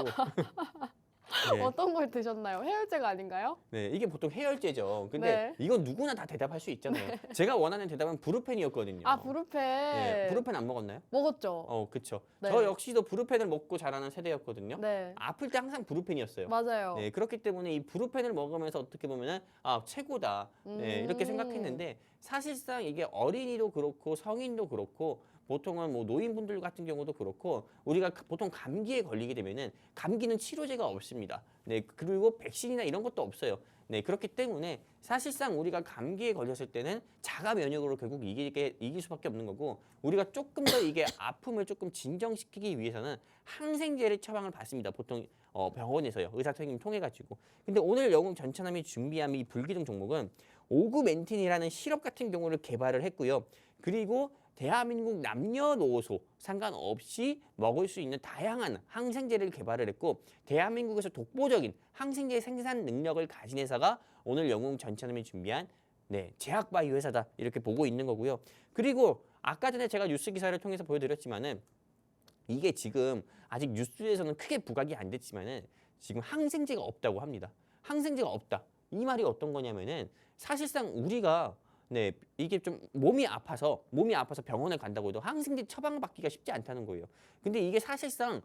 네. 어떤 걸 드셨나요? 해열제가 아닌가요? 네, 이게 보통 해열제죠. 근데 네. 이건 누구나 다 대답할 수 있잖아요. 제가 원하는 대답은 브루펜이었거든요. 아, 브루펜. 네, 브루펜 안 먹었나요? 먹었죠. 그쵸. 네. 저 역시도 브루펜을 먹고 자라는 세대였거든요. 네. 아플 때 항상 브루펜이었어요. 맞아요. 네, 그렇기 때문에 이 브루펜을 먹으면서 어떻게 보면은 최고다. 네, 이렇게 생각했는데 사실상 이게 어린이도 그렇고 성인도 그렇고 보통은 뭐 노인분들 같은 경우도 그렇고 우리가 보통 감기에 걸리게 되면은 감기는 치료제가 없습니다. 네, 그리고 백신이나 이런 것도 없어요. 네, 그렇기 때문에 사실상 우리가 감기에 걸렸을 때는 자가 면역으로 결국 이길 수밖에 없는 거고 우리가 조금 더 이게 아픔을 조금 진정시키기 위해서는 항생제를 처방을 받습니다. 보통 병원에서요. 의사 선생님 통해 가지고. 근데 오늘 영웅 전차남이 준비한 이 불기둥 종목은 오구멘틴이라는 시럽 같은 경우를 개발을 했고요. 그리고 대한민국 남녀노소 상관없이 먹을 수 있는 다양한 항생제를 개발을 했고 대한민국에서 독보적인 항생제 생산 능력을 가진 회사가 오늘 영웅 전차남이 준비한 제약바이오 회사다 이렇게 보고 있는 거고요. 그리고 아까 전에 제가 뉴스 기사를 통해서 보여드렸지만은 이게 지금 아직 뉴스에서는 크게 부각이 안 됐지만은 지금 항생제가 없다고 합니다. 항생제가 없다. 이 말이 어떤 거냐면은 사실상 우리가 이게 좀 몸이 아파서 병원에 간다고 해도 항생제 처방받기가 쉽지 않다는 거예요. 근데 이게 사실상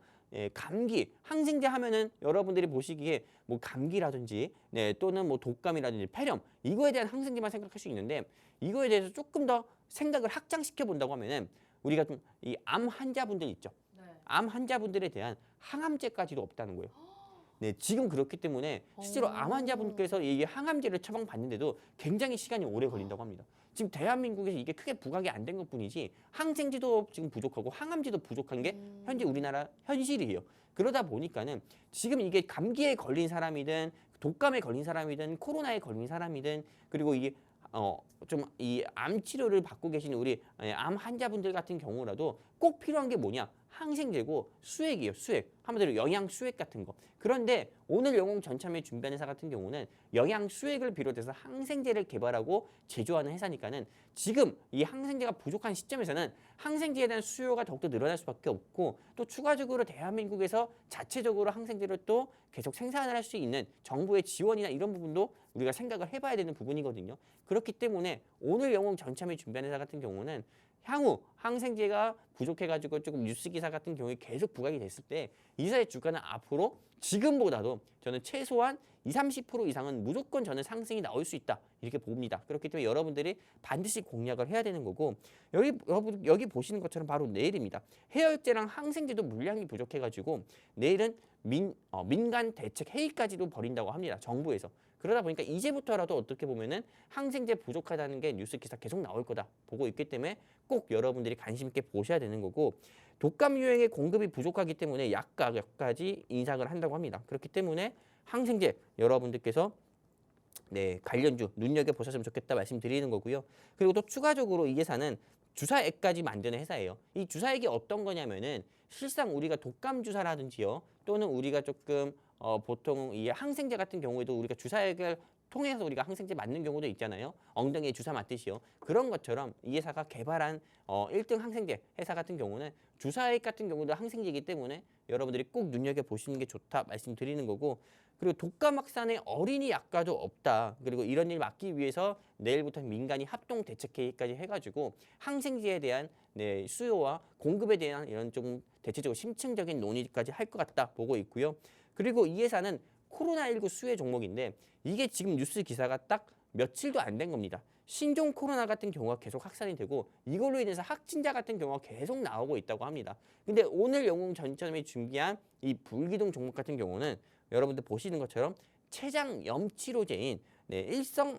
감기, 항생제 하면은 여러분들이 보시기에 뭐 감기라든지 또는 뭐 독감이라든지 폐렴 이거에 대한 항생제만 생각할 수 있는데 이거에 대해서 조금 더 생각을 확장시켜 본다고 하면은 우리가 좀 이 암 환자분들 있죠. 암 환자분들에 대한 항암제까지도 없다는 거예요. 네, 지금 그렇기 때문에 실제로 암 환자분께서 이 항암제를 처방받는데도 굉장히 시간이 오래 걸린다고 합니다. 지금 대한민국에서 이게 크게 부각이 안 된 것뿐이지 항생제도 지금 부족하고 항암제도 부족한 게 현재 우리나라 현실이에요. 그러다 보니까는 지금 이게 감기에 걸린 사람이든 독감에 걸린 사람이든 코로나에 걸린 사람이든 그리고 이게 좀 이 암 치료를 받고 계신 우리 암 환자분들 같은 경우라도 꼭 필요한 게 뭐냐? 항생제고 수액이에요. 수액. 한마디로 영양 수액 같은 거. 그런데 오늘 영웅 전참에 준비하는 회사 같은 경우는 영양 수액을 비롯해서 항생제를 개발하고 제조하는 회사니까는 지금 이 항생제가 부족한 시점에서는 항생제에 대한 수요가 더욱더 늘어날 수밖에 없고 또 추가적으로 대한민국에서 자체적으로 항생제를 또 계속 생산을 할 수 있는 정부의 지원이나 이런 부분도 우리가 생각을 해봐야 되는 부분이거든요. 그렇기 때문에 오늘 영웅 전참에 준비하는 회사 같은 경우는 향후 항생제가 부족해가지고 조금 뉴스 기사 같은 경우에 계속 부각이 됐을 때 이사의 주가는 앞으로 지금보다도 저는 최소한 20-30% 이상은 무조건 저는 상승이 나올 수 있다 이렇게 봅니다. 그렇기 때문에 여러분들이 반드시 공략을 해야 되는 거고 여기 보시는 것처럼 바로 내일입니다. 해열제랑 항생제도 물량이 부족해가지고 내일은 민간 대책 회의까지도 벌인다고 합니다. 정부에서. 그러다 보니까 이제부터라도 어떻게 보면은 항생제 부족하다는 게 뉴스 기사 계속 나올 거다 보고 있기 때문에 꼭 여러분들이 관심 있게 보셔야 되는 거고 독감 유행의 공급이 부족하기 때문에 약 가격까지 인상을 한다고 합니다. 그렇기 때문에 항생제 여러분들께서 네, 관련주 눈여겨보셨으면 좋겠다 말씀드리는 거고요. 그리고 또 추가적으로 이 회사는 주사액까지 만드는 회사예요. 이 주사액이 어떤 거냐면은 실상 우리가 독감 주사라든지요 또는 우리가 조금 보통 이 항생제 같은 경우에도 우리가 주사액을 통해서 우리가 항생제 맞는 경우도 있잖아요. 엉덩이에 주사 맞듯이요. 그런 것처럼 이 회사가 개발한 1등 항생제 회사 같은 경우는 주사액 같은 경우도 항생제이기 때문에 여러분들이 꼭 눈여겨보시는 게 좋다 말씀드리는 거고 그리고 독감 확산에 어린이 약과도 없다. 그리고 이런 일 막기 위해서 내일부터 민간이 합동 대책회의까지 해가지고 항생제에 대한 네, 수요와 공급에 대한 이런 좀 대체적으로 심층적인 논의까지 할 것 같다 보고 있고요. 그리고 이 회사는 코로나19 수혜 종목인데 이게 지금 뉴스 기사가 딱 며칠도 안 된 겁니다. 신종 코로나 같은 경우가 계속 확산이 되고 이걸로 인해서 확진자 같은 경우가 계속 나오고 있다고 합니다. 근데 오늘 영웅 전처럼이 준비한 이 불기둥 종목 같은 경우는 여러분들 보시는 것처럼 췌장 염치료제인 네, 일성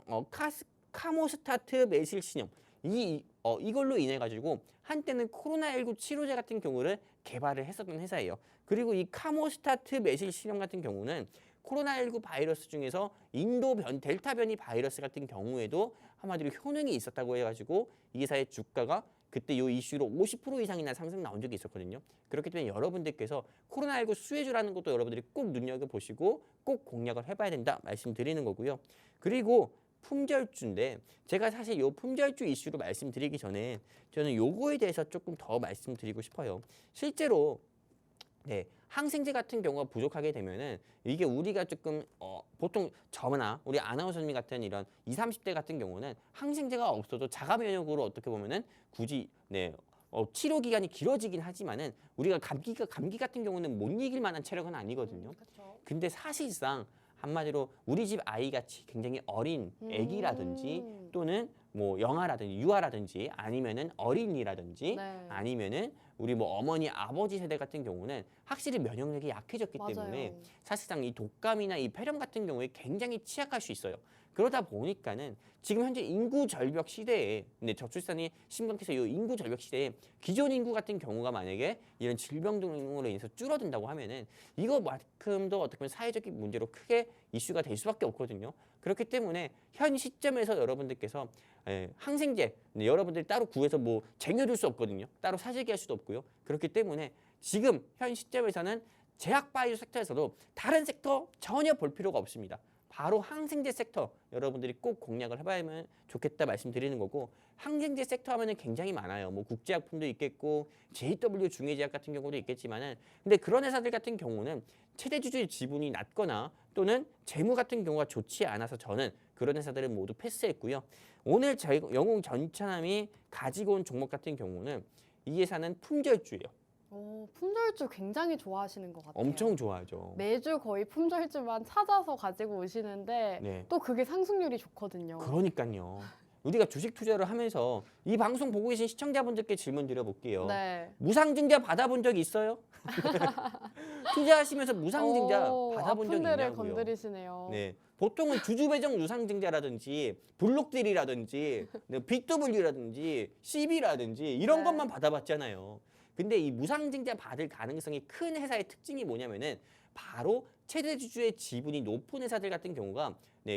카모스타트 매실 신염 이걸로 인해 가지고 한때는 코로나19 치료제 같은 경우를 개발을 했었던 회사예요. 그리고 이 카모스타트 매실 신염 같은 경우는 코로나19 바이러스 중에서 인도 델타 변이 바이러스 같은 경우에도 한마디로 효능이 있었다고 해가지고 이 회사의 주가가 그때 이 이슈로 50% 이상이나 상승 나온 적이 있었거든요. 그렇기 때문에 여러분들께서 코로나19 수혜주라는 것도 여러분들이 꼭 눈여겨보시고 꼭 공략을 해봐야 된다 말씀드리는 거고요. 그리고 품절주인데 제가 사실 이 품절주 이슈로 말씀드리기 전에 저는 요거에 대해서 조금 더 말씀드리고 싶어요. 실제로 네, 항생제 같은 경우가 부족하게 되면은 이게 우리가 조금 보통 저나 우리 아나운서님 같은 이런 20, 30대 같은 경우는 항생제가 없어도 자가 면역으로 어떻게 보면은 굳이 네, 치료 기간이 길어지긴 하지만은 우리가 감기 같은 경우는 못 이길 만한 체력은 아니거든요. 근데 사실상 한마디로 우리 집 아이같이 굉장히 어린 아기라든지 또는 뭐 영아라든지 유아라든지 아니면은 어린이라든지 네. 아니면은 우리 뭐 어머니 아버지 세대 같은 경우는 확실히 면역력이 약해졌기 맞아요. 때문에 사실상 이 독감이나 이 폐렴 같은 경우에 굉장히 취약할 수 있어요. 그러다 보니까는 지금 현재 인구 절벽 시대에 저출산이 심각해서 이 인구 절벽 시대에 기존 인구 같은 경우가 만약에 이런 질병 등으로 인해서 줄어든다고 하면은 이거만큼도 어떻게 보면 사회적인 문제로 크게 이슈가 될 수밖에 없거든요. 그렇기 때문에 현 시점에서 여러분들께서 항생제 여러분들이 따로 구해서 뭐 쟁여둘 수 없거든요. 따로 사재기 할 수도 없고요. 그렇기 때문에 지금 현 시점에서는 제약바이오 섹터에서도 다른 섹터 전혀 볼 필요가 없습니다. 바로 항생제 섹터 여러분들이 꼭 공략을 해봐야면 좋겠다 말씀드리는 거고 항생제 섹터 하면은 굉장히 많아요. 뭐 국제약품도 있겠고 JW 중해제약 같은 경우도 있겠지만은 근데 그런 회사들 같은 경우는 최대주주의 지분이 낮거나 또는 재무 같은 경우가 좋지 않아서 저는 그런 회사들은 모두 패스했고요. 오늘 영웅 전차남이 가지고 온 종목 같은 경우는 이 회사는 품절주예요. 품절주 굉장히 좋아하시는 것 같아요. 엄청 좋아하죠. 매주 거의 품절주만 찾아서 가지고 오시는데 네. 또 그게 상승률이 좋거든요. 그러니까요. 우리가 주식 투자를 하면서 이 방송 보고 계신 시청자분들께 질문 드려볼게요. 네. 무상증자 받아본 적 있어요? 투자하시면서 무상증자 받아본 적 아픈 데를 있냐고요. 건드리시네요. 네, 보통은 주주배정 무상증자라든지 블록딜이라든지 BW라든지 CB라든지 이런 네. 것만 받아봤잖아요. 근데 이 무상증자 받을 가능성이 큰 회사의 특징이 뭐냐면은 바로 최대 주주의 지분이 높은 회사들 같은 경우가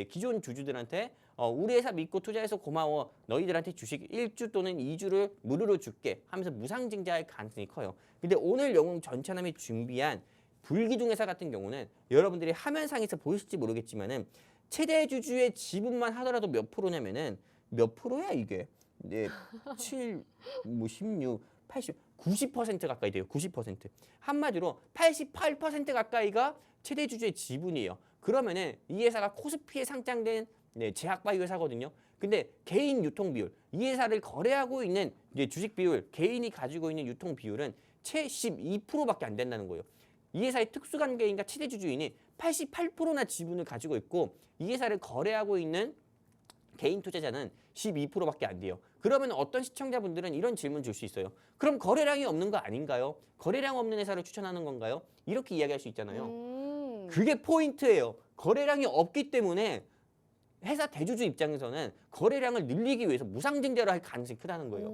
기존 주주들한테 우리 회사 믿고 투자해서 고마워. 너희들한테 주식 1주 또는 2주를 무료로 줄게 하면서 무상증자할 가능성이 커요. 근데 오늘 영웅 전차남이 준비한 불기둥 회사 같은 경우는 여러분들이 화면상에서 보이실지 모르겠지만은 최대 주주의 지분만 하더라도 몇 프로냐면은 몇 프로야 이게? 7, 16, 80, 90% 가까이 돼요. 90%. 한마디로 88% 가까이가 최대 주주의 지분이에요. 그러면은 이 회사가 코스피에 상장된 제약바이오 회사거든요. 근데 개인 유통 비율, 이 회사를 거래하고 있는 주식 비율, 개인이 가지고 있는 유통 비율은 채 12%밖에 안 된다는 거예요. 이 회사의 특수관계인과 최대 주주인이 88%나 지분을 가지고 있고 이 회사를 거래하고 있는 개인 투자자는 12%밖에 안 돼요. 그러면 어떤 시청자분들은 이런 질문 줄 수 있어요. 그럼 거래량이 없는 거 아닌가요? 거래량 없는 회사를 추천하는 건가요? 이렇게 이야기할 수 있잖아요. 그게 포인트예요. 거래량이 없기 때문에 회사 대주주 입장에서는 거래량을 늘리기 위해서 무상증자를 할 가능성이 크다는 거예요.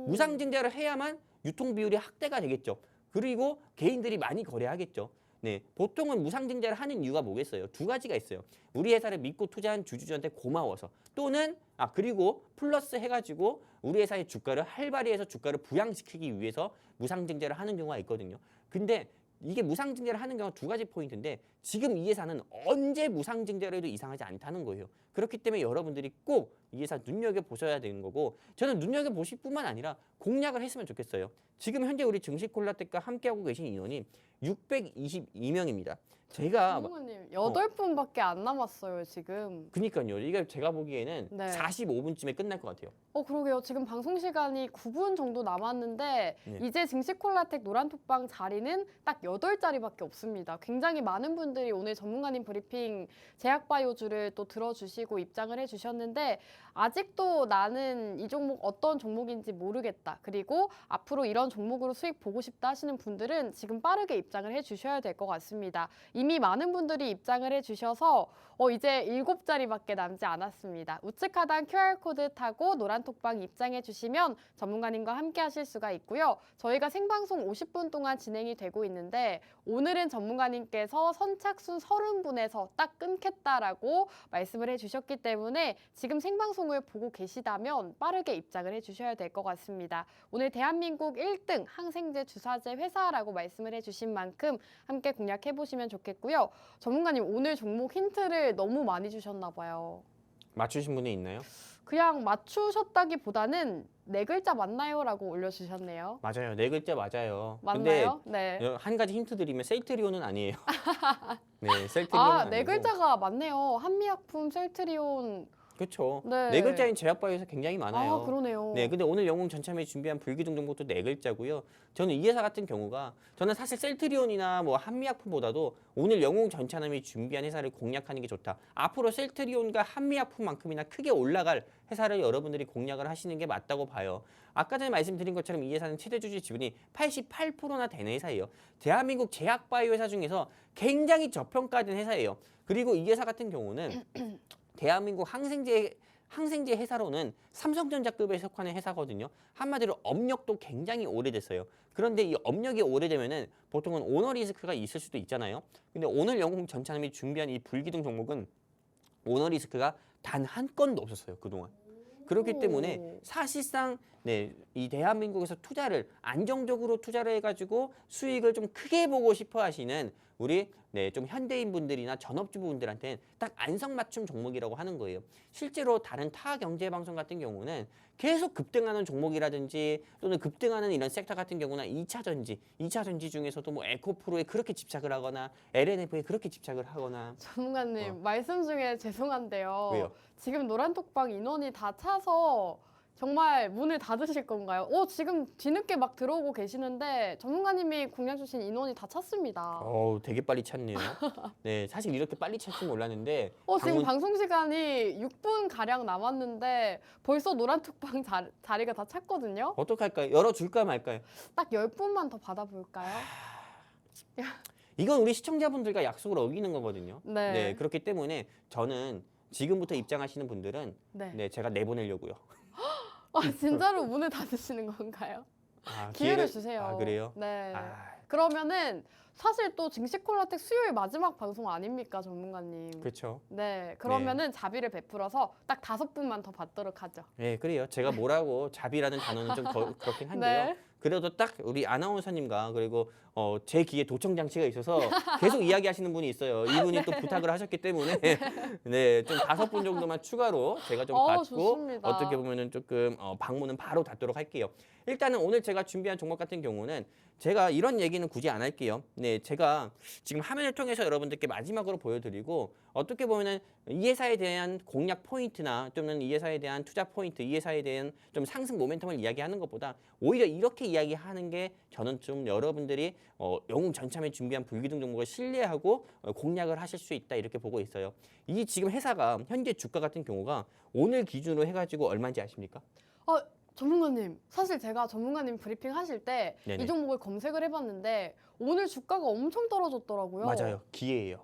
무상증자를 해야만 유통 비율이 확대가 되겠죠. 그리고 개인들이 많이 거래하겠죠. 네, 보통은 무상증자를 하는 이유가 뭐겠어요? 두 가지가 있어요. 우리 회사를 믿고 투자한 주주들한테 고마워서 또는 그리고 플러스 해가지고 우리 회사의 주가를 활발히 해서 주가를 부양시키기 위해서 무상증자를 하는 경우가 있거든요. 근데 이게 무상증자를 하는 경우가 두 가지 포인트인데 지금 이 회사는 언제 무상증자를 해도 이상하지 않다는 거예요. 그렇기 때문에 여러분들이 꼭 이 회사 눈여겨보셔야 되는 거고 저는 눈여겨보실 뿐만 아니라 공략을 했으면 좋겠어요. 지금 현재 우리 증시콜라텍과 함께하고 계신 인원이 622명입니다. 제가 전문가님 8분밖에 안 남았어요 지금. 그니까요. 이게 제가 보기에는 네. 45분쯤에 끝날 것 같아요. 그러게요. 지금 방송 시간이 9분 정도 남았는데 네. 이제 증시콜라텍 노란톡방 자리는 딱 8자리밖에 없습니다. 굉장히 많은 분들이 오늘 전문가님 브리핑 제약바이오주를 또 들어주시고 입장을 해주셨는데 아직도 나는 이 종목 어떤 종목인지 모르겠다. 그리고 앞으로 이런 종목으로 수익 보고 싶다 하시는 분들은 지금 빠르게 입장을 해주셔야 될 것 같습니다. 이미 많은 분들이 입장을 해주셔서 이제 7자리밖에 남지 않았습니다. 우측 하단 QR코드 타고 노란톡방 입장해 주시면 전문가님과 함께 하실 수가 있고요. 저희가 생방송 50분 동안 진행이 되고 있는데 오늘은 전문가님께서 선착순 30분에서 딱 끊겠다라고 말씀을 해주셨기 때문에 지금 생방송을 보고 계시다면 빠르게 입장을 해주셔야 될 것 같습니다. 오늘 대한민국 1등 항생제 주사제 회사라고 말씀을 해주신 만큼 함께 공략해보시면 좋겠고요. 전문가님 오늘 종목 힌트를 너무 많이 주셨나 봐요. 맞추신 분이 있나요? 그냥 맞추셨다기보다는 4글자 맞나요? 라고 올려주셨네요. 맞아요. 4글자 맞아요. 맞나요? 네. 근데 한 가지 힌트 드리면 셀트리온은 아니에요. 네, 셀트리온은 아니고. 4글자가 맞네요. 한미약품, 셀트리온. 그렇죠. 네. 4글자인 제약바이오에서 굉장히 많아요. 그러네요. 네, 근데 오늘 영웅 전참에 준비한 불기둥 정보도 4글자고요. 저는 이 회사 같은 경우가 저는 사실 셀트리온이나 뭐 한미약품보다도 오늘 영웅 전차남이 준비한 회사를 공략하는 게 좋다. 앞으로 셀트리온과 한미약품만큼이나 크게 올라갈 회사를 여러분들이 공략을 하시는 게 맞다고 봐요. 아까 전에 말씀드린 것처럼 이 회사는 최대 주주 지분이 88%나 되는 회사예요. 대한민국 제약바이오 회사 중에서 굉장히 저평가된 회사예요. 그리고 이 회사 같은 경우는 대한민국 항생제 회사로는 삼성전자급에 속하는 회사거든요. 한마디로 업력도 굉장히 오래됐어요. 그런데 이 업력이 오래되면은 보통은 오너 리스크가 있을 수도 있잖아요. 근데 오늘 영웅 전차남이 준비한 이 불기둥 종목은 오너 리스크가 단 한 건도 없었어요, 그동안. 그렇기 때문에 사실상 이 대한민국에서 투자를 안정적으로 투자를 해가지고 수익을 좀 크게 보고 싶어 하시는 우리 좀 현대인 분들이나 전업주부분들한테는 딱 안성맞춤 종목이라고 하는 거예요. 실제로 다른 타 경제방송 같은 경우는 계속 급등하는 종목이라든지 또는 급등하는 이런 섹터 같은 경우나 2차 전지 중에서도 뭐 에코프로에 그렇게 집착을 하거나 LNF에 그렇게 집착을 하거나. 전문가님 말씀 중에 죄송한데요. 왜요? 지금 노란톡방 인원이 다 차서 정말 문을 닫으실 건가요? 지금 뒤늦게 막 들어오고 계시는데 전문가님이 공략 주신 인원이 다 찼습니다. 되게 빨리 찼네요. 네, 사실 이렇게 빨리 찰 줄 몰랐는데 지금 방송 시간이 6분 가량 남았는데 벌써 노란 톡방 자리가 다 찼거든요. 어떡할까요? 열어줄까 말까요? 딱 10분만 더 받아볼까요? 이건 우리 시청자분들과 약속을 어기는 거거든요. 네. 그렇기 때문에 저는 지금부터 입장하시는 분들은 네. 제가 내보내려고요. 진짜로 문을 닫으시는 건가요? 기회를 주세요. 그래요? 네. 아, 그러면은 사실 또 증시 콜라텍 수요일 마지막 방송 아닙니까, 전문가님? 그렇죠. 네. 그러면은 자비를 베풀어서 딱 5분만 더 받도록 하죠. 네, 그래요. 제가 뭐라고 자비라는 단어는 좀 그렇긴 한데요. 네. 그래도 딱 우리 아나운서님과 그리고 제 귀에 도청 장치가 있어서 계속 이야기하시는 분이 있어요. 이분이 또 부탁을 하셨기 때문에 네, 좀 5분 정도만 추가로 제가 좀 받고 좋습니다. 어떻게 보면은 조금 방문은 바로 닫도록 할게요. 일단은 오늘 제가 준비한 종목 같은 경우는 제가 이런 얘기는 굳이 안 할게요. 네, 제가 지금 화면을 통해서 여러분들께 마지막으로 보여드리고 어떻게 보면은 이 회사에 대한 공략 포인트나 또는 이 회사에 대한 투자 포인트, 이 회사에 대한 좀 상승 모멘텀을 이야기하는 것보다 오히려 이렇게 이야기하는 게 저는 좀 여러분들이 영웅 전참에 준비한 불기둥 종목을 신뢰하고 공략을 하실 수 있다 이렇게 보고 있어요. 이 지금 회사가 현재 주가 같은 경우가 오늘 기준으로 해가지고 얼마인지 아십니까? 전문가님, 사실 제가 전문가님 브리핑 하실 때 이 네네. 종목을 검색을 해봤는데 오늘 주가가 엄청 떨어졌더라고요. 맞아요, 기회예요.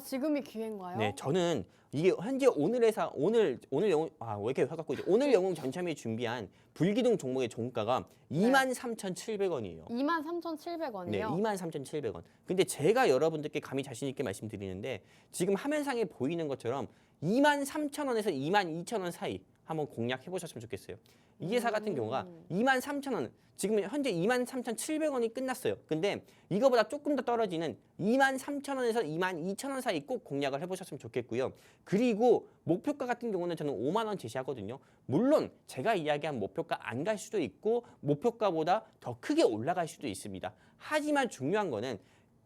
지금이 기회인가요? 네, 저는 이게 현재 오늘 회사 오늘 영웅 왜 이렇게 화갖고 이제 오늘 영웅 전참이 준비한 불기둥 종목의 종가가 23,700원이에요. 23,700원이요? 네, 23,700원. 근데 제가 여러분들께 감히 자신 있게 말씀드리는데 지금 화면상에 보이는 것처럼 23,000원에서 22,000원 사이 한번 공략해 보셨으면 좋겠어요. 이 회사 같은 경우가 23,000원, 지금 현재 23,700원이 끝났어요. 근데 이거보다 조금 더 떨어지는 23,000원에서 22,000원 사이 꼭 공략을 해보셨으면 좋겠고요. 그리고 목표가 같은 경우는 저는 5만 원 제시하거든요. 물론 제가 이야기한 목표가 안 갈 수도 있고 목표가보다 더 크게 올라갈 수도 있습니다. 하지만 중요한 거는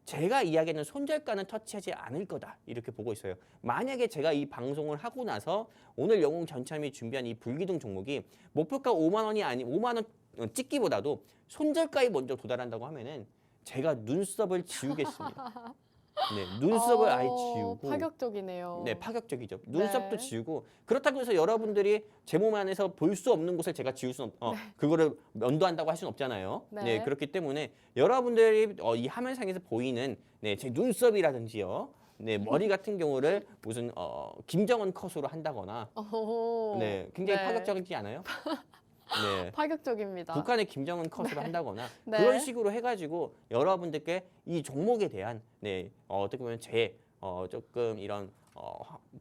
제가 이야기하는 손절가는 터치하지 않을 거다 이렇게 보고 있어요. 만약에 제가 이 방송을 하고 나서 오늘 영웅 전참이 준비한 이 불기둥 종목이 목표가 5만 원이 아니 5만 원 찍기보다도 손절가에 먼저 도달한다고 하면은 제가 눈썹을 지우겠습니다. 네, 눈썹을 아예 지우고 파격적이네요. 네, 파격적이죠. 눈썹도 네. 지우고 그렇다고 해서 여러분들이 제 몸 안에서 볼 수 없는 곳을 제가 지울 수는 그거를 면도한다고 할 수는 없잖아요. 네. 그렇기 때문에 여러분들이 이 화면상에서 보이는 제 눈썹이라든지요. 네, 머리 같은 경우를 무슨 김정은 컷으로 한다거나 네, 굉장히 네. 파격적이지 않아요? 네. 파격적입니다. 북한의 김정은 컷으로 한다거나 네. 그런 식으로 해가지고 여러분들께 이 종목에 대한 어떻게 보면 조금 이런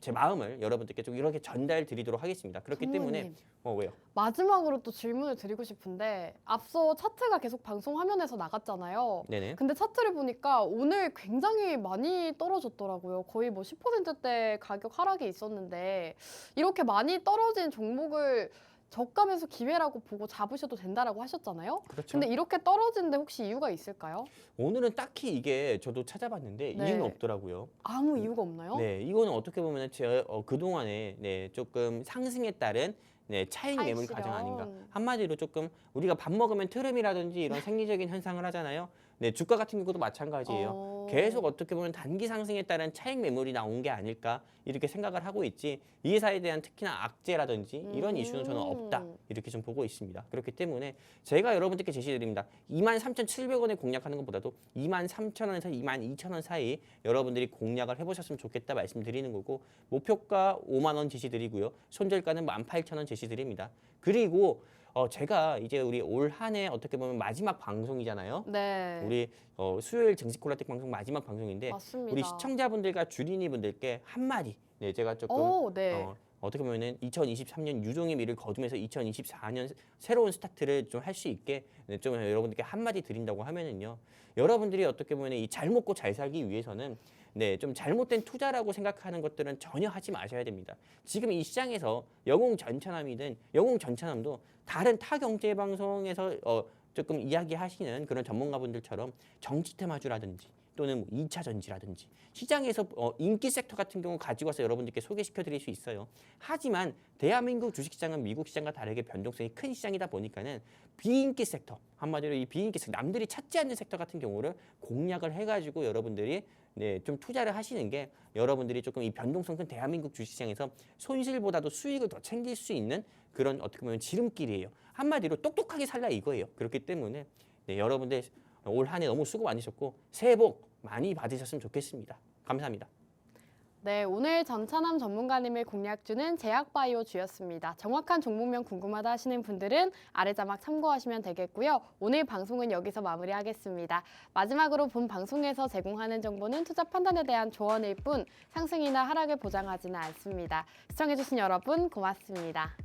제 마음을 여러분들께 좀 이렇게 전달 드리도록 하겠습니다. 그렇기 때문에 왜요? 마지막으로 또 질문을 드리고 싶은데 앞서 차트가 계속 방송 화면에서 나갔잖아요. 네네. 근데 차트를 보니까 오늘 굉장히 많이 떨어졌더라고요. 거의 뭐 10%대 가격 하락이 있었는데 이렇게 많이 떨어진 종목을 저가면서 기회라고 보고 잡으셔도 된다라고 하셨잖아요. 그렇죠. 근데 이렇게 떨어지는데 혹시 이유가 있을까요? 오늘은 딱히 이게 저도 찾아봤는데 네. 이유는 없더라고요. 아무 이유가 없나요? 네, 이거는 어떻게 보면 제 그동안에 조금 상승에 따른 차익 매물 차익 과정 아닌가. 실현. 한마디로 조금 우리가 밥 먹으면 트름이라든지 이런 생리적인 현상을 하잖아요. 네, 주가 같은 경우도 마찬가지예요. 계속 어떻게 보면 단기 상승에 따른 차익 매물이 나온 게 아닐까 이렇게 생각을 하고 있지 이 회사에 대한 특히나 악재라든지 이런 이슈는 저는 없다 이렇게 좀 보고 있습니다. 그렇기 때문에 제가 여러분들께 제시드립니다. 23,700원에 공략하는 것보다도 23,000원에서 22,000원 사이 여러분들이 공략을 해보셨으면 좋겠다 말씀드리는 거고 목표가 5만 원 제시드리고요. 손절가는 18,000원 제시드립니다. 그리고 제가 이제 우리 올 한 해 어떻게 보면 마지막 방송이잖아요. 네. 우리 수요일 증시 콜라텍 방송 마지막 방송인데 맞습니다. 우리 시청자분들과 주린이분들께 한마디 제가 조금 네. 어떻게 보면은 2023년 유종의 미를 거두면서 2024년 새로운 스타트를 좀 할 수 있게 좀 여러분들께 한마디 드린다고 하면은요. 여러분들이 어떻게 보면 이 잘 먹고 잘 살기 위해서는 좀 잘못된 투자라고 생각하는 것들은 전혀 하지 마셔야 됩니다. 지금 이 시장에서 영웅 전천함이든 영웅 전천함도 다른 타 경제 방송에서 조금 이야기하시는 그런 전문가분들처럼 정치 테마주라든지 또는 2차 전지라든지 시장에서 인기 섹터 같은 경우 가지고 와서 여러분들께 소개시켜 드릴 수 있어요. 하지만 대한민국 주식시장은 미국 시장과 다르게 변동성이 큰 시장이다 보니까는 비인기 섹터, 한마디로 이 비인기 섹터, 남들이 찾지 않는 섹터 같은 경우를 공략을 해가지고 여러분들이 좀 투자를 하시는 게 여러분들이 조금 이 변동성 큰 대한민국 주식시장에서 손실보다도 수익을 더 챙길 수 있는 그런 어떻게 보면 지름길이에요. 한마디로 똑똑하게 살라 이거예요. 그렇기 때문에 여러분들 올 한 해 너무 수고 많으셨고 새해 복 많이 받으셨으면 좋겠습니다. 감사합니다. 네, 오늘 전찬남 전문가님의 공략주는 제약바이오주였습니다. 정확한 종목명 궁금하다 하시는 분들은 아래 자막 참고하시면 되겠고요. 오늘 방송은 여기서 마무리하겠습니다. 마지막으로 본 방송에서 제공하는 정보는 투자 판단에 대한 조언일 뿐 상승이나 하락을 보장하지는 않습니다. 시청해주신 여러분 고맙습니다.